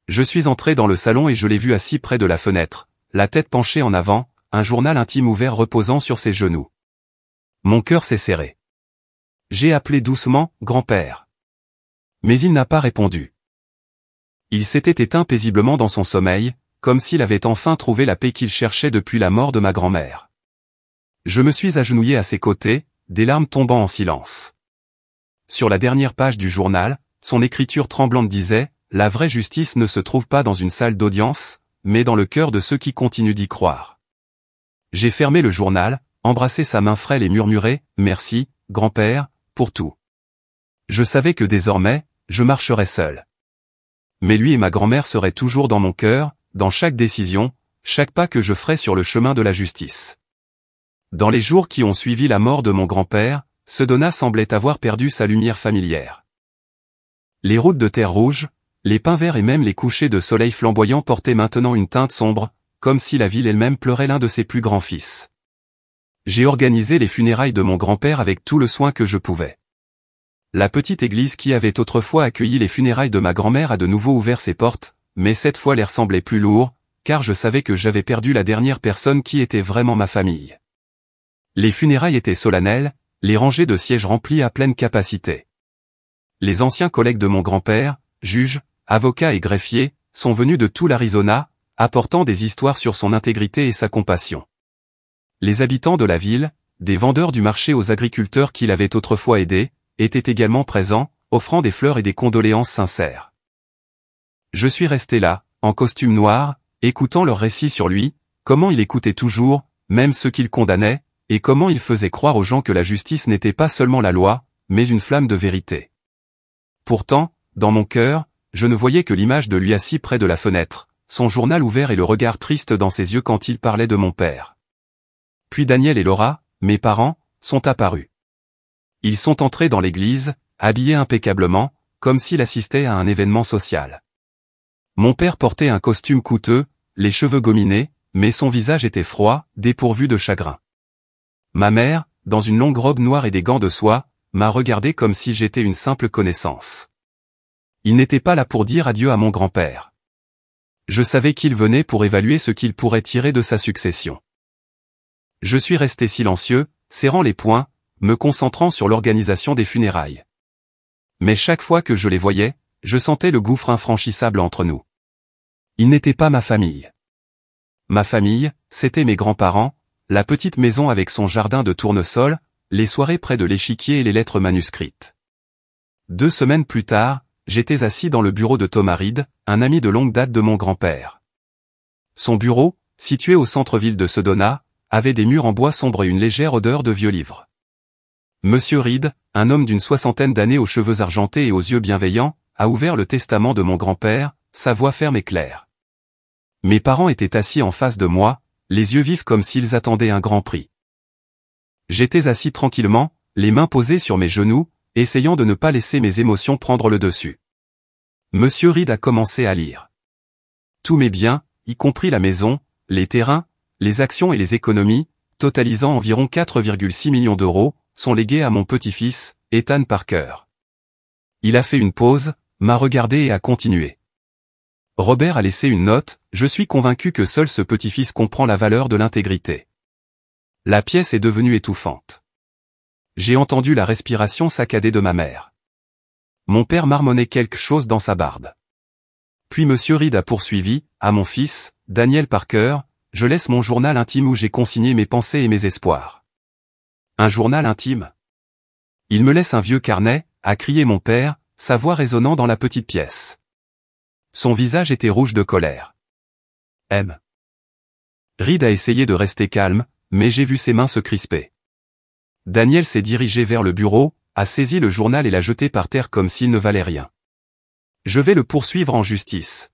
Je suis entré dans le salon et je l'ai vu assis près de la fenêtre, la tête penchée en avant, un journal intime ouvert reposant sur ses genoux. Mon cœur s'est serré. J'ai appelé doucement, grand-père. Mais il n'a pas répondu. Il s'était éteint paisiblement dans son sommeil, comme s'il avait enfin trouvé la paix qu'il cherchait depuis la mort de ma grand-mère. Je me suis agenouillé à ses côtés, des larmes tombant en silence. Sur la dernière page du journal, son écriture tremblante disait « La vraie justice ne se trouve pas dans une salle d'audience, mais dans le cœur de ceux qui continuent d'y croire. » J'ai fermé le journal, embrassé sa main frêle et murmuré « Merci, grand-père, pour tout. » Je savais que désormais, je marcherais seul. Mais lui et ma grand-mère seraient toujours dans mon cœur, dans chaque décision, chaque pas que je ferais sur le chemin de la justice. Dans les jours qui ont suivi la mort de mon grand-père, Sedona semblait avoir perdu sa lumière familière. Les routes de terre rouge, les pins verts et même les couchers de soleil flamboyants portaient maintenant une teinte sombre, comme si la ville elle-même pleurait l'un de ses plus grands fils. J'ai organisé les funérailles de mon grand-père avec tout le soin que je pouvais. La petite église qui avait autrefois accueilli les funérailles de ma grand-mère a de nouveau ouvert ses portes, mais cette fois l'air semblait plus lourd, car je savais que j'avais perdu la dernière personne qui était vraiment ma famille. Les funérailles étaient solennelles, les rangées de sièges remplies à pleine capacité. Les anciens collègues de mon grand-père, juges, avocats et greffiers, sont venus de tout l'Arizona, apportant des histoires sur son intégrité et sa compassion. Les habitants de la ville, des vendeurs du marché aux agriculteurs qu'il avait autrefois aidés, étaient également présents, offrant des fleurs et des condoléances sincères. Je suis resté là, en costume noir, écoutant leurs récits sur lui, comment il écoutait toujours, même ceux qu'il condamnait, et comment il faisait croire aux gens que la justice n'était pas seulement la loi, mais une flamme de vérité. Pourtant, dans mon cœur, je ne voyais que l'image de lui assis près de la fenêtre, son journal ouvert et le regard triste dans ses yeux quand il parlait de mon père. Puis Daniel et Laura, mes parents, sont apparus. Ils sont entrés dans l'église, habillés impeccablement, comme s'ils assistaient à un événement social. Mon père portait un costume coûteux, les cheveux gominés, mais son visage était froid, dépourvu de chagrin. Ma mère, dans une longue robe noire et des gants de soie, m'a regardé comme si j'étais une simple connaissance. Il n'était pas là pour dire adieu à mon grand-père. Je savais qu'il venait pour évaluer ce qu'il pourrait tirer de sa succession. Je suis resté silencieux, serrant les poings, me concentrant sur l'organisation des funérailles. Mais chaque fois que je les voyais, je sentais le gouffre infranchissable entre nous. Ils n'étaient pas ma famille. Ma famille, c'était mes grands-parents, la petite maison avec son jardin de tournesol, les soirées près de l'échiquier et les lettres manuscrites. 2 semaines plus tard, j'étais assis dans le bureau de Thomas Reed, un ami de longue date de mon grand-père. Son bureau, situé au centre-ville de Sedona, avait des murs en bois sombre et une légère odeur de vieux livres. Monsieur Reed, un homme d'une 60aine d'années aux cheveux argentés et aux yeux bienveillants, a ouvert le testament de mon grand-père, sa voix ferme et claire. Mes parents étaient assis en face de moi, les yeux vifs comme s'ils attendaient un grand prix. J'étais assis tranquillement, les mains posées sur mes genoux, essayant de ne pas laisser mes émotions prendre le dessus. Monsieur Reed a commencé à lire. Tous mes biens, y compris la maison, les terrains, les actions et les économies, totalisant environ 4,6 millions d'euros, sont légués à mon petit-fils, Ethan Parker. Il a fait une pause, m'a regardé et a continué. Robert a laissé une note, je suis convaincu que seul ce petit-fils comprend la valeur de l'intégrité. La pièce est devenue étouffante. J'ai entendu la respiration saccadée de ma mère. Mon père marmonnait quelque chose dans sa barbe. Puis Monsieur Reed a poursuivi, à mon fils, Daniel Parker, je laisse mon journal intime où j'ai consigné mes pensées et mes espoirs. Un journal intime? Il me laisse un vieux carnet, a crié mon père, sa voix résonnant dans la petite pièce. Son visage était rouge de colère. M. Reed a essayé de rester calme, mais j'ai vu ses mains se crisper. Daniel s'est dirigé vers le bureau, a saisi le journal et l'a jeté par terre comme s'il ne valait rien. Je vais le poursuivre en justice.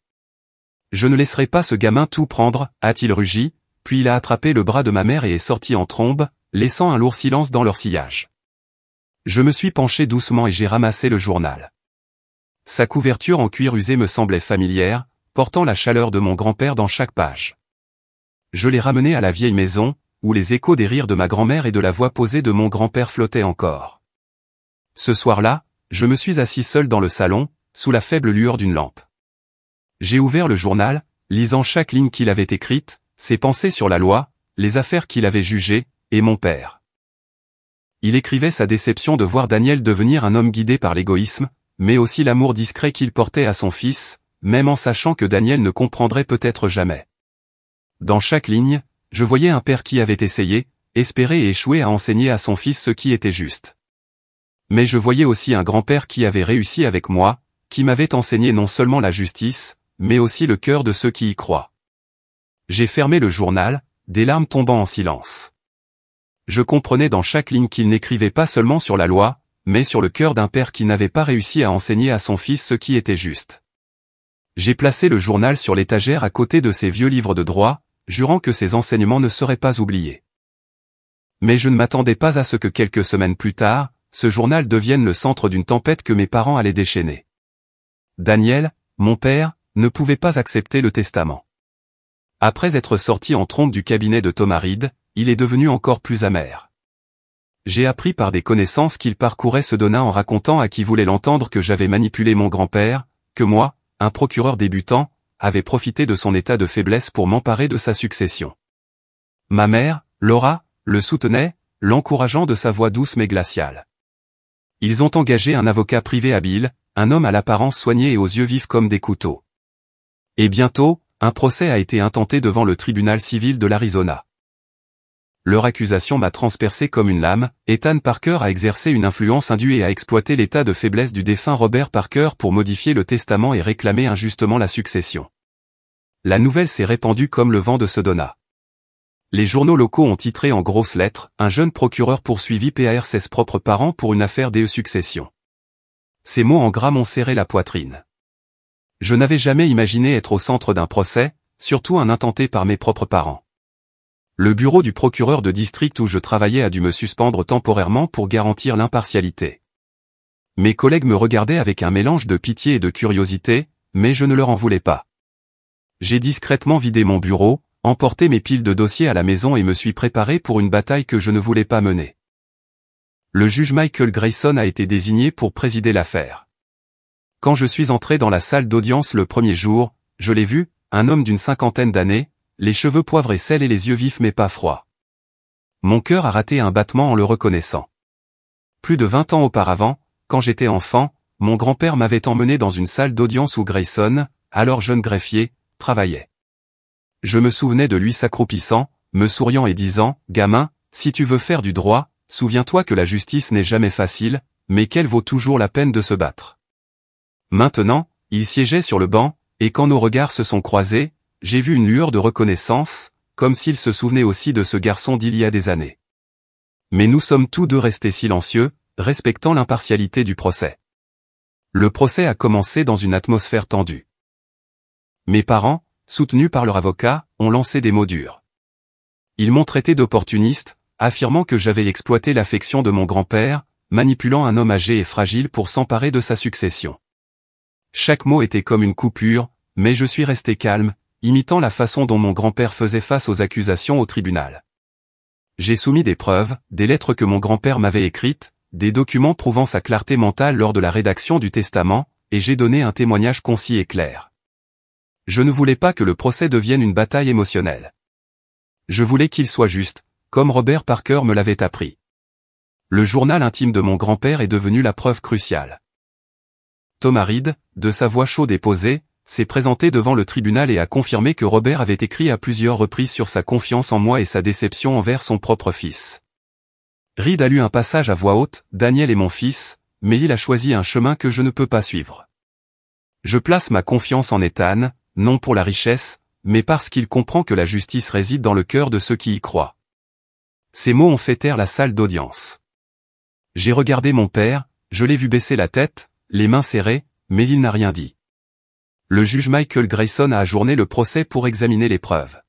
Je ne laisserai pas ce gamin tout prendre, a-t-il rugi, puis il a attrapé le bras de ma mère et est sorti en trombe, laissant un lourd silence dans leur sillage. Je me suis penché doucement et j'ai ramassé le journal. Sa couverture en cuir usé me semblait familière, portant la chaleur de mon grand-père dans chaque page. Je l'ai ramené à la vieille maison, où les échos des rires de ma grand-mère et de la voix posée de mon grand-père flottaient encore. Ce soir-là, je me suis assis seul dans le salon, sous la faible lueur d'une lampe. J'ai ouvert le journal, lisant chaque ligne qu'il avait écrite, ses pensées sur la loi, les affaires qu'il avait jugées, et mon père. Il écrivait sa déception de voir Daniel devenir un homme guidé par l'égoïsme, mais aussi l'amour discret qu'il portait à son fils, même en sachant que Daniel ne comprendrait peut-être jamais. Dans chaque ligne, je voyais un père qui avait essayé, espéré et échoué à enseigner à son fils ce qui était juste. Mais je voyais aussi un grand-père qui avait réussi avec moi, qui m'avait enseigné non seulement la justice, mais aussi le cœur de ceux qui y croient. J'ai fermé le journal, des larmes tombant en silence. Je comprenais dans chaque ligne qu'il n'écrivait pas seulement sur la loi, mais sur le cœur d'un père qui n'avait pas réussi à enseigner à son fils ce qui était juste. J'ai placé le journal sur l'étagère à côté de ses vieux livres de droit, jurant que ses enseignements ne seraient pas oubliés. Mais je ne m'attendais pas à ce que quelques semaines plus tard, ce journal devienne le centre d'une tempête que mes parents allaient déchaîner. Daniel, mon père, ne pouvait pas accepter le testament. Après être sorti en trombe du cabinet de Thomas Reed, il est devenu encore plus amer. J'ai appris par des connaissances qu'il parcourait ce Donna en racontant à qui voulait l'entendre que j'avais manipulé mon grand-père, que moi, un procureur débutant, avait profité de son état de faiblesse pour m'emparer de sa succession. Ma mère, Laura, le soutenait, l'encourageant de sa voix douce mais glaciale. Ils ont engagé un avocat privé habile, un homme à l'apparence soignée et aux yeux vifs comme des couteaux. Et bientôt, un procès a été intenté devant le tribunal civil de l'Arizona. Leur accusation m'a transpercé comme une lame. Ethan Parker a exercé une influence indue et a exploité l'état de faiblesse du défunt Robert Parker pour modifier le testament et réclamer injustement la succession. La nouvelle s'est répandue comme le vent de Sedona. Les journaux locaux ont titré en grosses lettres « Un jeune procureur poursuivi par ses propres parents pour une affaire de succession ». Ces mots en gras m'ont serré la poitrine. Je n'avais jamais imaginé être au centre d'un procès, surtout un intenté par mes propres parents. Le bureau du procureur de district où je travaillais a dû me suspendre temporairement pour garantir l'impartialité. Mes collègues me regardaient avec un mélange de pitié et de curiosité, mais je ne leur en voulais pas. J'ai discrètement vidé mon bureau, emporté mes piles de dossiers à la maison et me suis préparé pour une bataille que je ne voulais pas mener. Le juge Michael Grayson a été désigné pour présider l'affaire. Quand je suis entré dans la salle d'audience le premier jour, je l'ai vu, un homme d'une cinquantaine d'années, les cheveux poivre et sel et les yeux vifs mais pas froids. Mon cœur a raté un battement en le reconnaissant. Plus de 20 ans auparavant, quand j'étais enfant, mon grand-père m'avait emmené dans une salle d'audience où Grayson, alors jeune greffier, travaillait. Je me souvenais de lui s'accroupissant, me souriant et disant « Gamin, si tu veux faire du droit, souviens-toi que la justice n'est jamais facile, mais qu'elle vaut toujours la peine de se battre. » Maintenant, il siégeait sur le banc, et quand nos regards se sont croisés, j'ai vu une lueur de reconnaissance, comme s'il se souvenait aussi de ce garçon d'il y a des années. Mais nous sommes tous deux restés silencieux, respectant l'impartialité du procès. Le procès a commencé dans une atmosphère tendue. Mes parents, soutenus par leur avocat, ont lancé des mots durs. Ils m'ont traité d'opportuniste, affirmant que j'avais exploité l'affection de mon grand-père, manipulant un homme âgé et fragile pour s'emparer de sa succession. Chaque mot était comme une coupure, mais je suis resté calme, imitant la façon dont mon grand-père faisait face aux accusations au tribunal. J'ai soumis des preuves, des lettres que mon grand-père m'avait écrites, des documents prouvant sa clarté mentale lors de la rédaction du testament, et j'ai donné un témoignage concis et clair. Je ne voulais pas que le procès devienne une bataille émotionnelle. Je voulais qu'il soit juste, comme Robert Parker me l'avait appris. Le journal intime de mon grand-père est devenu la preuve cruciale. Thomas Reed, de sa voix chaude et posée, s'est présenté devant le tribunal et a confirmé que Robert avait écrit à plusieurs reprises sur sa confiance en moi et sa déception envers son propre fils. Reed a lu un passage à voix haute, « Daniel est mon fils, mais il a choisi un chemin que je ne peux pas suivre. Je place ma confiance en Ethan, non pour la richesse, mais parce qu'il comprend que la justice réside dans le cœur de ceux qui y croient. Ces mots ont fait taire la salle d'audience. J'ai regardé mon père, je l'ai vu baisser la tête, les mains serrées, mais il n'a rien dit. Le juge Michael Grayson a ajourné le procès pour examiner les preuves.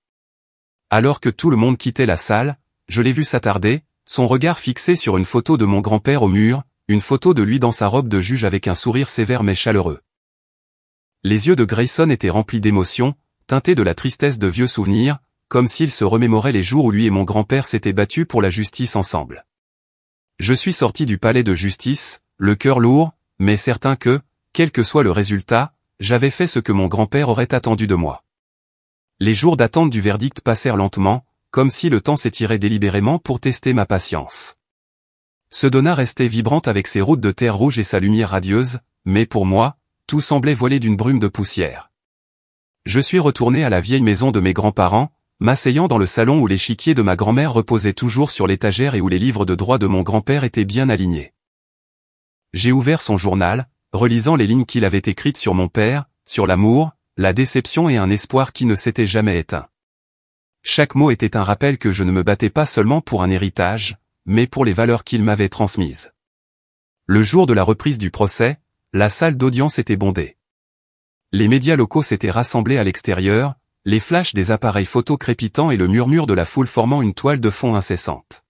Alors que tout le monde quittait la salle, je l'ai vu s'attarder, son regard fixé sur une photo de mon grand-père au mur, une photo de lui dans sa robe de juge avec un sourire sévère mais chaleureux. Les yeux de Grayson étaient remplis d'émotion, teintés de la tristesse de vieux souvenirs, comme s'il se remémorait les jours où lui et mon grand-père s'étaient battus pour la justice ensemble. Je suis sorti du palais de justice, le cœur lourd, mais certain que, quel que soit le résultat, j'avais fait ce que mon grand-père aurait attendu de moi. Les jours d'attente du verdict passèrent lentement, comme si le temps s'étirait délibérément pour tester ma patience. Sedona restait vibrante avec ses routes de terre rouge et sa lumière radieuse, mais pour moi, tout semblait voilé d'une brume de poussière. Je suis retourné à la vieille maison de mes grands-parents, m'asseyant dans le salon où l'échiquier de ma grand-mère reposait toujours sur l'étagère et où les livres de droit de mon grand-père étaient bien alignés. J'ai ouvert son journal, relisant les lignes qu'il avait écrites sur mon père, sur l'amour, la déception et un espoir qui ne s'était jamais éteint. Chaque mot était un rappel que je ne me battais pas seulement pour un héritage, mais pour les valeurs qu'il m'avait transmises. Le jour de la reprise du procès, la salle d'audience était bondée. Les médias locaux s'étaient rassemblés à l'extérieur, les flashs des appareils photo crépitants et le murmure de la foule formant une toile de fond incessante.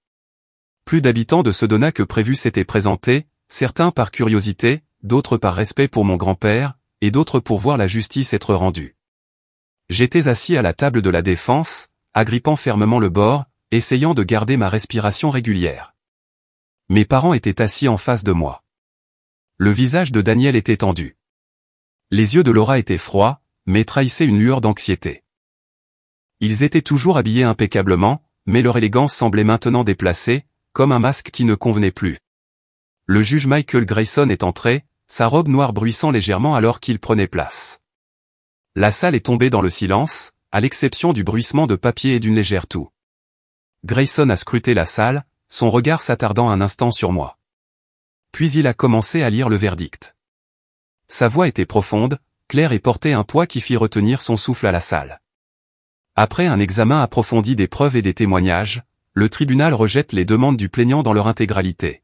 Plus d'habitants de Sedona que prévu s'étaient présentés, certains par curiosité, d'autres par respect pour mon grand-père, et d'autres pour voir la justice être rendue. J'étais assis à la table de la défense, agrippant fermement le bord, essayant de garder ma respiration régulière. Mes parents étaient assis en face de moi. Le visage de Daniel était tendu. Les yeux de Laura étaient froids, mais trahissaient une lueur d'anxiété. Ils étaient toujours habillés impeccablement, mais leur élégance semblait maintenant déplacée, comme un masque qui ne convenait plus. Le juge Michael Grayson est entré, sa robe noire bruissant légèrement alors qu'il prenait place. La salle est tombée dans le silence, à l'exception du bruissement de papier et d'une légère toux. Grayson a scruté la salle, son regard s'attardant un instant sur moi. Puis il a commencé à lire le verdict. Sa voix était profonde, claire et portait un poids qui fit retenir son souffle à la salle. Après un examen approfondi des preuves et des témoignages, le tribunal rejette les demandes du plaignant dans leur intégralité.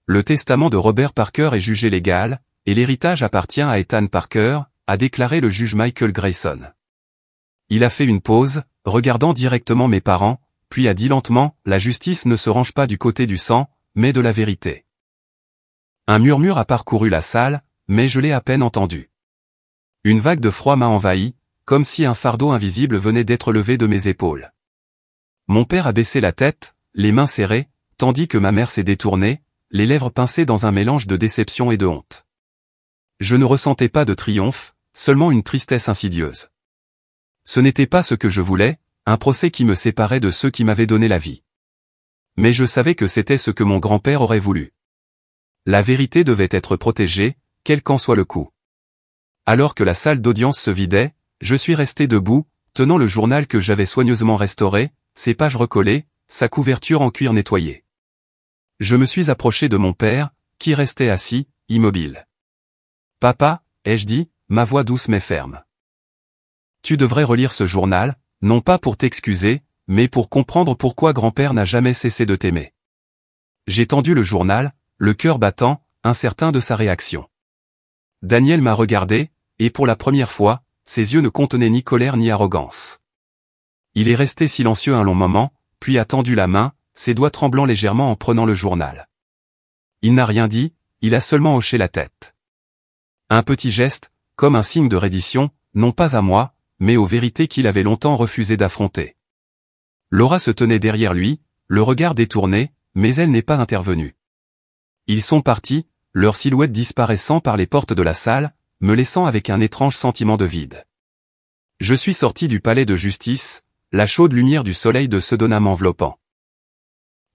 Le testament de Robert Parker est jugé légal, et l'héritage appartient à Ethan Parker, a déclaré le juge Michael Grayson. Il a fait une pause, regardant directement mes parents, puis a dit lentement, « La justice ne se range pas du côté du sang, mais de la vérité. » Un murmure a parcouru la salle, mais je l'ai à peine entendu. Une vague de froid m'a envahi, comme si un fardeau invisible venait d'être levé de mes épaules. Mon père a baissé la tête, les mains serrées, tandis que ma mère s'est détournée, les lèvres pincées dans un mélange de déception et de honte. Je ne ressentais pas de triomphe, seulement une tristesse insidieuse. Ce n'était pas ce que je voulais, un procès qui me séparait de ceux qui m'avaient donné la vie. Mais je savais que c'était ce que mon grand-père aurait voulu. La vérité devait être protégée, quel qu'en soit le coût. Alors que la salle d'audience se vidait, je suis resté debout, tenant le journal que j'avais soigneusement restauré, ses pages recollées, sa couverture en cuir nettoyé. Je me suis approché de mon père, qui restait assis, immobile. « Papa » ai-je dit, ma voix douce mais ferme. « Tu devrais relire ce journal, non pas pour t'excuser, mais pour comprendre pourquoi grand-père n'a jamais cessé de t'aimer. » J'ai tendu le journal, le cœur battant, incertain de sa réaction. Daniel m'a regardé, et pour la première fois, ses yeux ne contenaient ni colère ni arrogance. Il est resté silencieux un long moment, puis a tendu la main, ses doigts tremblant légèrement en prenant le journal. Il n'a rien dit, il a seulement hoché la tête. Un petit geste, comme un signe de reddition, non pas à moi, mais aux vérités qu'il avait longtemps refusé d'affronter. Laura se tenait derrière lui, le regard détourné, mais elle n'est pas intervenue. Ils sont partis, leurs silhouettes disparaissant par les portes de la salle, me laissant avec un étrange sentiment de vide. Je suis sorti du palais de justice, la chaude lumière du soleil de Sedona m'enveloppant.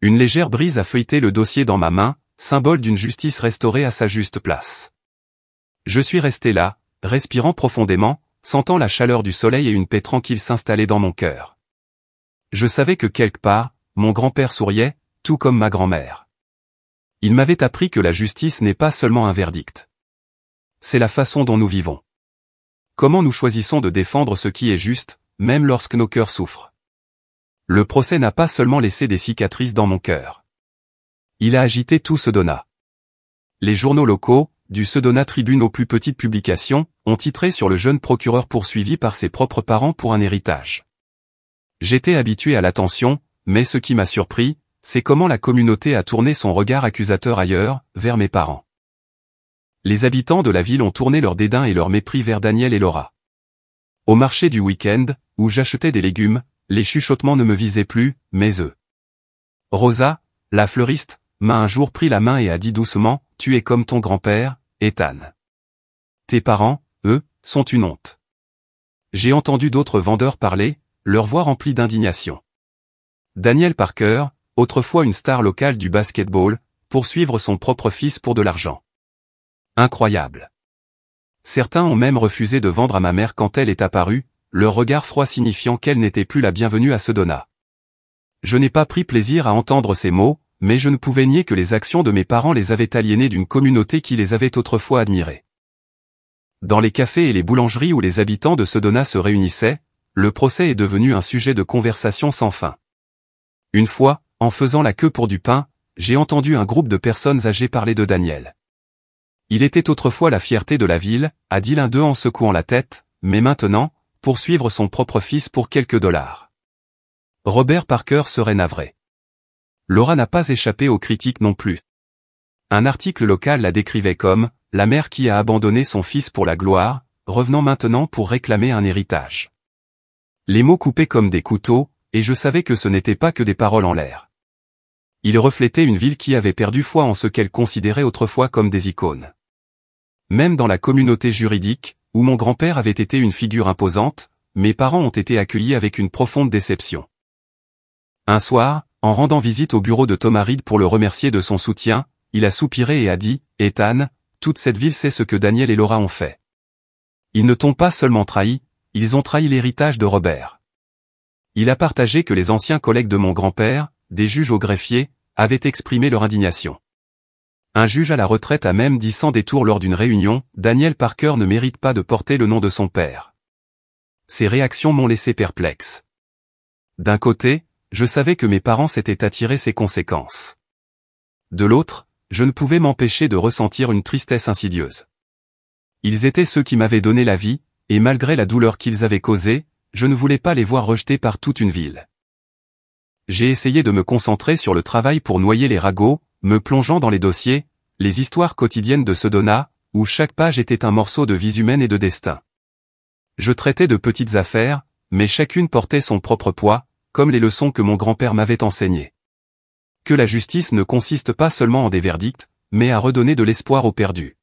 Une légère brise a feuilleté le dossier dans ma main, symbole d'une justice restaurée à sa juste place. Je suis resté là, respirant profondément, sentant la chaleur du soleil et une paix tranquille s'installer dans mon cœur. Je savais que quelque part, mon grand-père souriait, tout comme ma grand-mère. Il m'avait appris que la justice n'est pas seulement un verdict. C'est la façon dont nous vivons. comment nous choisissons de défendre ce qui est juste, même lorsque nos cœurs souffrent. Le procès n'a pas seulement laissé des cicatrices dans mon cœur. Il a agité tout Sedona. Les journaux locaux, du Sedona Tribune aux plus petites publications, ont titré sur le jeune procureur poursuivi par ses propres parents pour un héritage. J'étais habitué à l'attention, mais ce qui m'a surpris, c'est comment la communauté a tourné son regard accusateur ailleurs, vers mes parents. Les habitants de la ville ont tourné leur dédain et leur mépris vers Daniel et Laura. Au marché du week-end, où j'achetais des légumes, les chuchotements ne me visaient plus, mais eux. Rosa, la fleuriste, m'a un jour pris la main et a dit doucement, « Tu es comme ton grand-père, Ethan. Tes parents, eux, sont une honte. » J'ai entendu d'autres vendeurs parler, leur voix remplie d'indignation. Daniel Parker, autrefois une star locale du basketball, poursuivre son propre fils pour de l'argent. Incroyable. Certains ont même refusé de vendre à ma mère quand elle est apparue, leur regard froid signifiant qu'elle n'était plus la bienvenue à Sedona. Je n'ai pas pris plaisir à entendre ces mots, mais je ne pouvais nier que les actions de mes parents les avaient aliénés d'une communauté qui les avait autrefois admirés. Dans les cafés et les boulangeries où les habitants de Sedona se réunissaient, le procès est devenu un sujet de conversation sans fin. Une fois, en faisant la queue pour du pain, j'ai entendu un groupe de personnes âgées parler de Daniel. Il était autrefois la fierté de la ville, a dit l'un d'eux en secouant la tête, mais maintenant, poursuivre son propre fils pour quelques dollars. Robert Parker serait navré. Laura n'a pas échappé aux critiques non plus. Un article local la décrivait comme « la mère qui a abandonné son fils pour la gloire, revenant maintenant pour réclamer un héritage ». Les mots coupaient comme des couteaux, et je savais que ce n'étaient pas que des paroles en l'air. Ils reflétaient une ville qui avait perdu foi en ce qu'elle considérait autrefois comme des icônes. Même dans la communauté juridique, où mon grand-père avait été une figure imposante, mes parents ont été accueillis avec une profonde déception. Un soir, en rendant visite au bureau de Thomas Reed pour le remercier de son soutien, il a soupiré et a dit « Ethan, toute cette ville sait ce que Daniel et Laura ont fait. Ils ne t'ont pas seulement trahi, ils ont trahi l'héritage de Robert. » Il a partagé que les anciens collègues de mon grand-père, des juges au greffier, avaient exprimé leur indignation. Un juge à la retraite a même dit sans détour lors d'une réunion, « Daniel Parker ne mérite pas de porter le nom de son père. » Ces réactions m'ont laissé perplexe. D'un côté, je savais que mes parents s'étaient attirés ces conséquences. De l'autre, je ne pouvais m'empêcher de ressentir une tristesse insidieuse. Ils étaient ceux qui m'avaient donné la vie, et malgré la douleur qu'ils avaient causée, je ne voulais pas les voir rejetés par toute une ville. J'ai essayé de me concentrer sur le travail pour noyer les ragots, me plongeant dans les dossiers, les histoires quotidiennes de Sedona, où chaque page était un morceau de vie humaine et de destin. Je traitais de petites affaires, mais chacune portait son propre poids, comme les leçons que mon grand-père m'avait enseignées. Que la justice ne consiste pas seulement en des verdicts, mais à redonner de l'espoir aux perdus.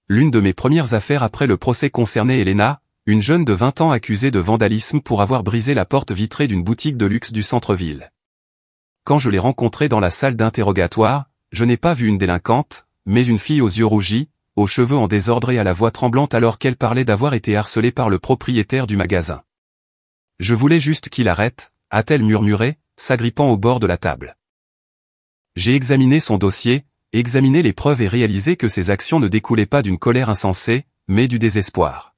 L'une de mes premières affaires après le procès concernait Elena, une jeune de 20 ans accusée de vandalisme pour avoir brisé la porte vitrée d'une boutique de luxe du centre-ville. Quand je l'ai rencontrée dans la salle d'interrogatoire, je n'ai pas vu une délinquante, mais une fille aux yeux rougis, aux cheveux en désordre et à la voix tremblante alors qu'elle parlait d'avoir été harcelée par le propriétaire du magasin. « Je voulais juste qu'il arrête », a-t-elle murmuré, s'agrippant au bord de la table. J'ai examiné son dossier, examiné les preuves et réalisé que ses actions ne découlaient pas d'une colère insensée, mais du désespoir.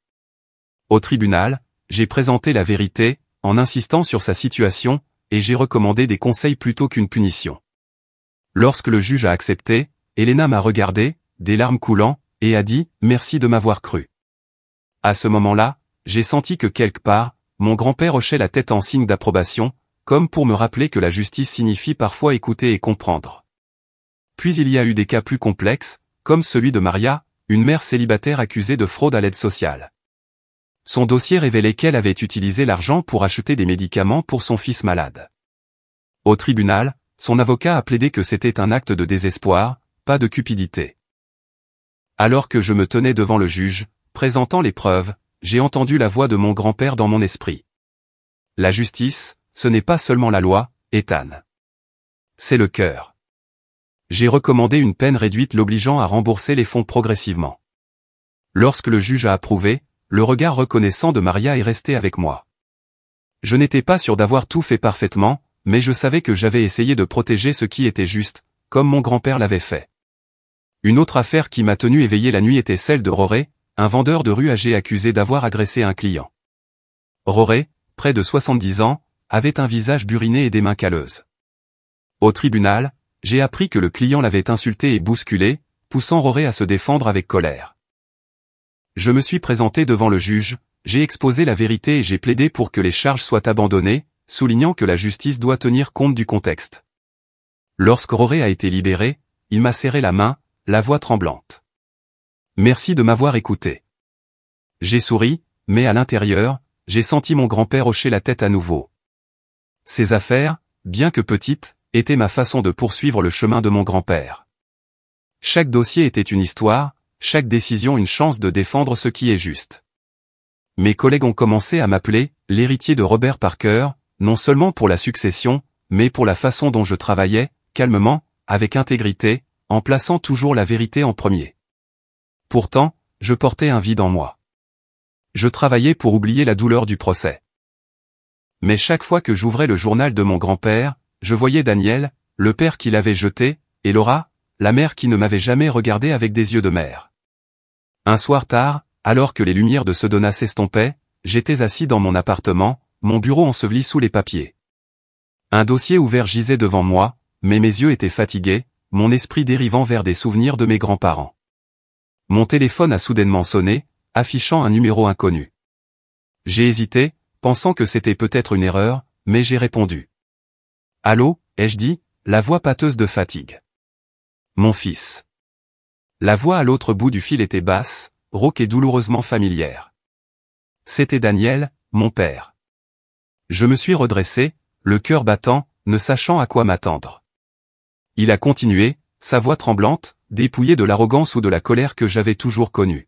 Au tribunal, j'ai présenté la vérité, en insistant sur sa situation, et j'ai recommandé des conseils plutôt qu'une punition. Lorsque le juge a accepté, Elena m'a regardé, des larmes coulant, et a dit « Merci de m'avoir cru ». À ce moment-là, j'ai senti que quelque part, mon grand-père hochait la tête en signe d'approbation, comme pour me rappeler que la justice signifie parfois écouter et comprendre. Puis il y a eu des cas plus complexes, comme celui de Maria, une mère célibataire accusée de fraude à l'aide sociale. Son dossier révélait qu'elle avait utilisé l'argent pour acheter des médicaments pour son fils malade. Au tribunal, son avocat a plaidé que c'était un acte de désespoir, pas de cupidité. Alors que je me tenais devant le juge, présentant les preuves, j'ai entendu la voix de mon grand-père dans mon esprit. La justice, ce n'est pas seulement la loi, Ethan. C'est le cœur. J'ai recommandé une peine réduite l'obligeant à rembourser les fonds progressivement. Lorsque le juge a approuvé, le regard reconnaissant de Maria est resté avec moi. Je n'étais pas sûr d'avoir tout fait parfaitement, mais je savais que j'avais essayé de protéger ce qui était juste, comme mon grand-père l'avait fait. Une autre affaire qui m'a tenu éveillé la nuit était celle de Rory, un vendeur de rue âgé accusé d'avoir agressé un client. Roré, près de 70 ans, avait un visage buriné et des mains calleuses. Au tribunal, j'ai appris que le client l'avait insulté et bousculé, poussant Roré à se défendre avec colère. Je me suis présenté devant le juge, j'ai exposé la vérité et j'ai plaidé pour que les charges soient abandonnées, soulignant que la justice doit tenir compte du contexte. Lorsque Roré a été libéré, il m'a serré la main, la voix tremblante. Merci de m'avoir écouté. J'ai souri, mais à l'intérieur, j'ai senti mon grand-père hocher la tête à nouveau. Ces affaires, bien que petites, étaient ma façon de poursuivre le chemin de mon grand-père. Chaque dossier était une histoire, chaque décision une chance de défendre ce qui est juste. Mes collègues ont commencé à m'appeler l'héritier de Robert Parker, non seulement pour la succession, mais pour la façon dont je travaillais, calmement, avec intégrité, en plaçant toujours la vérité en premier. Pourtant, je portais un vide en moi. Je travaillais pour oublier la douleur du procès. Mais chaque fois que j'ouvrais le journal de mon grand-père, je voyais Daniel, le père qui l'avait jeté, et Laura, la mère qui ne m'avait jamais regardé avec des yeux de mère. Un soir tard, alors que les lumières de Sedona s'estompaient, j'étais assis dans mon appartement, mon bureau enseveli sous les papiers. Un dossier ouvert gisait devant moi, mais mes yeux étaient fatigués, mon esprit dérivant vers des souvenirs de mes grands-parents. Mon téléphone a soudainement sonné, affichant un numéro inconnu. J'ai hésité, pensant que c'était peut-être une erreur, mais j'ai répondu. « Allô » ai-je dit, la voix pâteuse de fatigue. « Mon fils. » La voix à l'autre bout du fil était basse, rauque et douloureusement familière. C'était Daniel, mon père. Je me suis redressé, le cœur battant, ne sachant à quoi m'attendre. Il a continué, sa voix tremblante, dépouillée de l'arrogance ou de la colère que j'avais toujours connue.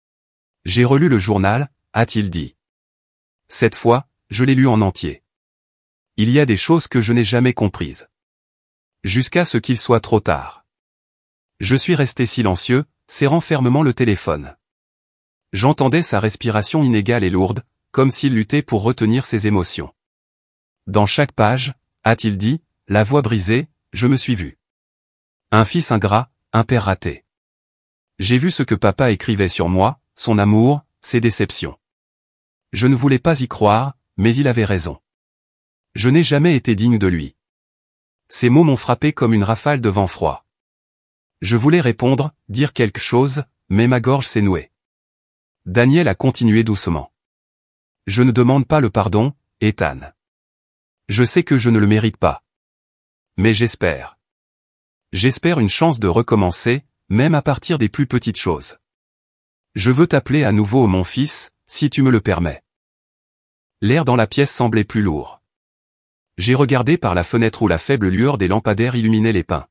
« J'ai relu le journal » a-t-il dit. Cette fois, je l'ai lu en entier. Il y a des choses que je n'ai jamais comprises. Jusqu'à ce qu'il soit trop tard. Je suis resté silencieux, serrant fermement le téléphone. J'entendais sa respiration inégale et lourde, comme s'il luttait pour retenir ses émotions. Dans chaque page, a-t-il dit, la voix brisée, je me suis vu. Un fils ingrat, un père raté. J'ai vu ce que papa écrivait sur moi, son amour, ses déceptions. Je ne voulais pas y croire, mais il avait raison. Je n'ai jamais été digne de lui. Ces mots m'ont frappé comme une rafale de vent froid. Je voulais répondre, dire quelque chose, mais ma gorge s'est nouée. Daniel a continué doucement. Je ne demande pas le pardon, Ethan. Je sais que je ne le mérite pas. Mais j'espère. J'espère une chance de recommencer, même à partir des plus petites choses. Je veux t'appeler à nouveau mon fils, si tu me le permets. L'air dans la pièce semblait plus lourd. J'ai regardé par la fenêtre où la faible lueur des lampadaires illuminait les pins.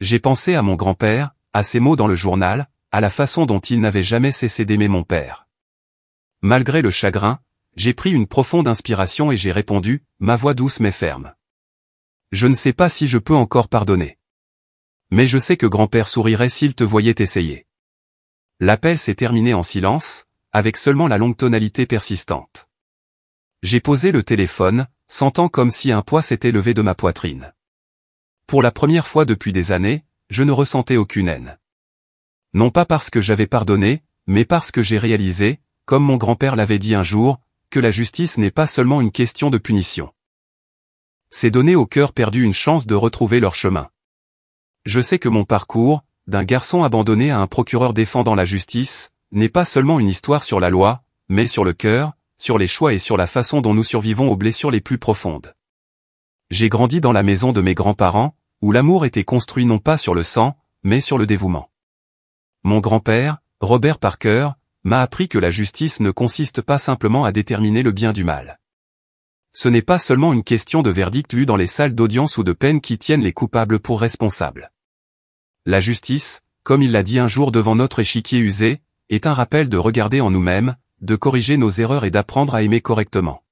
J'ai pensé à mon grand-père, à ses mots dans le journal, à la façon dont il n'avait jamais cessé d'aimer mon père. Malgré le chagrin, j'ai pris une profonde inspiration et j'ai répondu, ma voix douce mais ferme. Je ne sais pas si je peux encore pardonner. Mais je sais que grand-père sourirait s'il te voyait essayer. L'appel s'est terminé en silence, avec seulement la longue tonalité persistante. J'ai posé le téléphone, sentant comme si un poids s'était levé de ma poitrine. Pour la première fois depuis des années, je ne ressentais aucune haine. Non pas parce que j'avais pardonné, mais parce que j'ai réalisé, comme mon grand-père l'avait dit un jour, que la justice n'est pas seulement une question de punition. C'est donner au cœur perdu une chance de retrouver leur chemin. Je sais que mon parcours, d'un garçon abandonné à un procureur défendant la justice, n'est pas seulement une histoire sur la loi, mais sur le cœur, sur les choix et sur la façon dont nous survivons aux blessures les plus profondes. J'ai grandi dans la maison de mes grands-parents, où l'amour était construit non pas sur le sang, mais sur le dévouement. Mon grand-père, Robert Parker, m'a appris que la justice ne consiste pas simplement à déterminer le bien du mal. Ce n'est pas seulement une question de verdict lu dans les salles d'audience ou de peine qui tiennent les coupables pour responsables. La justice, comme il l'a dit un jour devant notre échiquier usé, est un rappel de regarder en nous-mêmes, de corriger nos erreurs et d'apprendre à aimer correctement.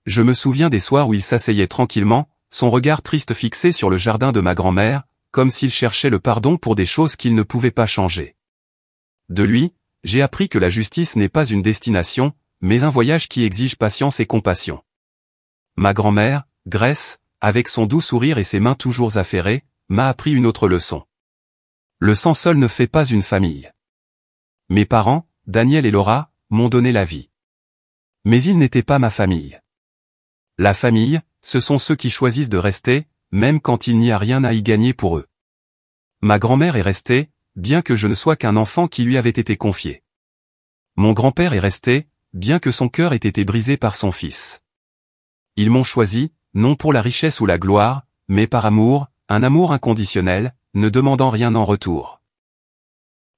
Je me souviens des soirs où il s'asseyait tranquillement, son regard triste fixé sur le jardin de ma grand-mère, comme s'il cherchait le pardon pour des choses qu'il ne pouvait pas changer. De lui, j'ai appris que la justice n'est pas une destination, mais un voyage qui exige patience et compassion. Ma grand-mère, Grace, avec son doux sourire et ses mains toujours affairées, m'a appris une autre leçon. Le sang seul ne fait pas une famille. Mes parents, Daniel et Laura, m'ont donné la vie. Mais ils n'étaient pas ma famille. La famille, ce sont ceux qui choisissent de rester, même quand il n'y a rien à y gagner pour eux. Ma grand-mère est restée, bien que je ne sois qu'un enfant qui lui avait été confié. Mon grand-père est resté, bien que son cœur ait été brisé par son fils. Ils m'ont choisi, non pour la richesse ou la gloire, mais par amour, un amour inconditionnel, ne demandant rien en retour.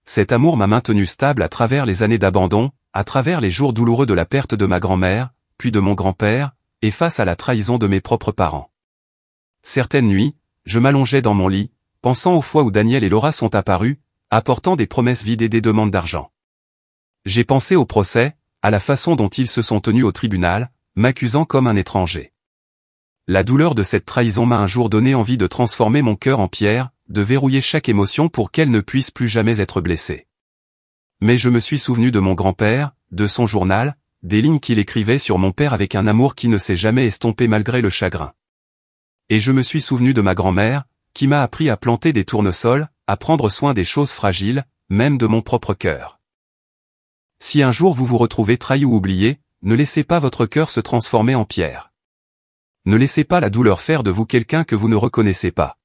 Cet amour m'a maintenu stable à travers les années d'abandon, à travers les jours douloureux de la perte de ma grand-mère, puis de mon grand-père, et face à la trahison de mes propres parents. Certaines nuits, je m'allongeais dans mon lit, pensant aux fois où Daniel et Laura sont apparus, apportant des promesses vides et des demandes d'argent. J'ai pensé au procès, à la façon dont ils se sont tenus au tribunal, m'accusant comme un étranger. La douleur de cette trahison m'a un jour donné envie de transformer mon cœur en pierre, de verrouiller chaque émotion pour qu'elle ne puisse plus jamais être blessée. Mais je me suis souvenu de mon grand-père, de son journal, des lignes qu'il écrivait sur mon père avec un amour qui ne s'est jamais estompé malgré le chagrin. Et je me suis souvenu de ma grand-mère, qui m'a appris à planter des tournesols, à prendre soin des choses fragiles, même de mon propre cœur. Si un jour vous vous retrouvez trahi ou oublié, ne laissez pas votre cœur se transformer en pierre. Ne laissez pas la douleur faire de vous quelqu'un que vous ne reconnaissez pas.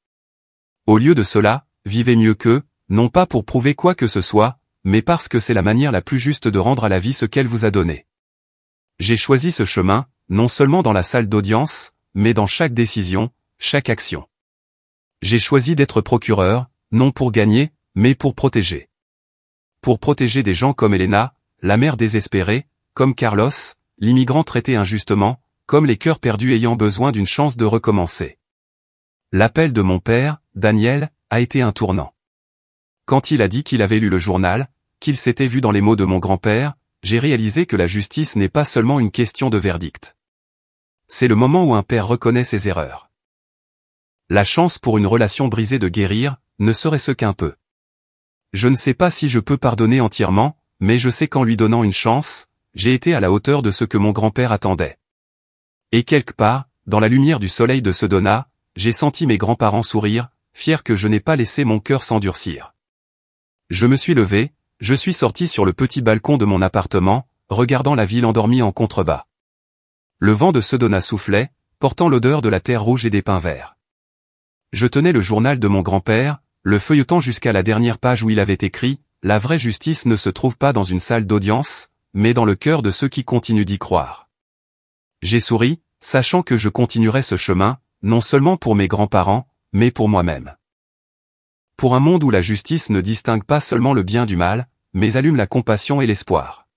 Au lieu de cela, vivez mieux qu'eux, non pas pour prouver quoi que ce soit, mais parce que c'est la manière la plus juste de rendre à la vie ce qu'elle vous a donné. J'ai choisi ce chemin, non seulement dans la salle d'audience, mais dans chaque décision, chaque action. J'ai choisi d'être procureur, non pour gagner, mais pour protéger. Pour protéger des gens comme Elena, la mère désespérée, comme Carlos, l'immigrant traité injustement, comme les cœurs perdus ayant besoin d'une chance de recommencer. L'appel de mon père, Daniel, a été un tournant. Quand il a dit qu'il avait lu le journal, qu'il s'était vu dans les mots de mon grand-père, j'ai réalisé que la justice n'est pas seulement une question de verdict. C'est le moment où un père reconnaît ses erreurs. La chance pour une relation brisée de guérir, ne serait-ce qu'un peu. Je ne sais pas si je peux pardonner entièrement, mais je sais qu'en lui donnant une chance, j'ai été à la hauteur de ce que mon grand-père attendait. Et quelque part, dans la lumière du soleil de Sedona, j'ai senti mes grands-parents sourire, fiers que je n'ai pas laissé mon cœur s'endurcir. Je me suis levé, je suis sorti sur le petit balcon de mon appartement, regardant la ville endormie en contrebas. Le vent de Sedona soufflait, portant l'odeur de la terre rouge et des pins verts. Je tenais le journal de mon grand-père, le feuilletant jusqu'à la dernière page où il avait écrit « La vraie justice ne se trouve pas dans une salle d'audience, mais dans le cœur de ceux qui continuent d'y croire. » J'ai souri, sachant que je continuerais ce chemin, non seulement pour mes grands-parents, mais pour moi-même. Pour un monde où la justice ne distingue pas seulement le bien du mal, mais allume la compassion et l'espoir.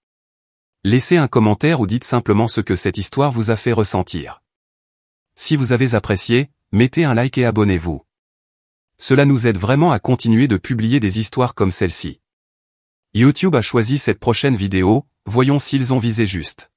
Laissez un commentaire ou dites simplement ce que cette histoire vous a fait ressentir. Si vous avez apprécié, mettez un like et abonnez-vous. Cela nous aide vraiment à continuer de publier des histoires comme celle-ci. YouTube a choisi cette prochaine vidéo, voyons s'ils ont visé juste.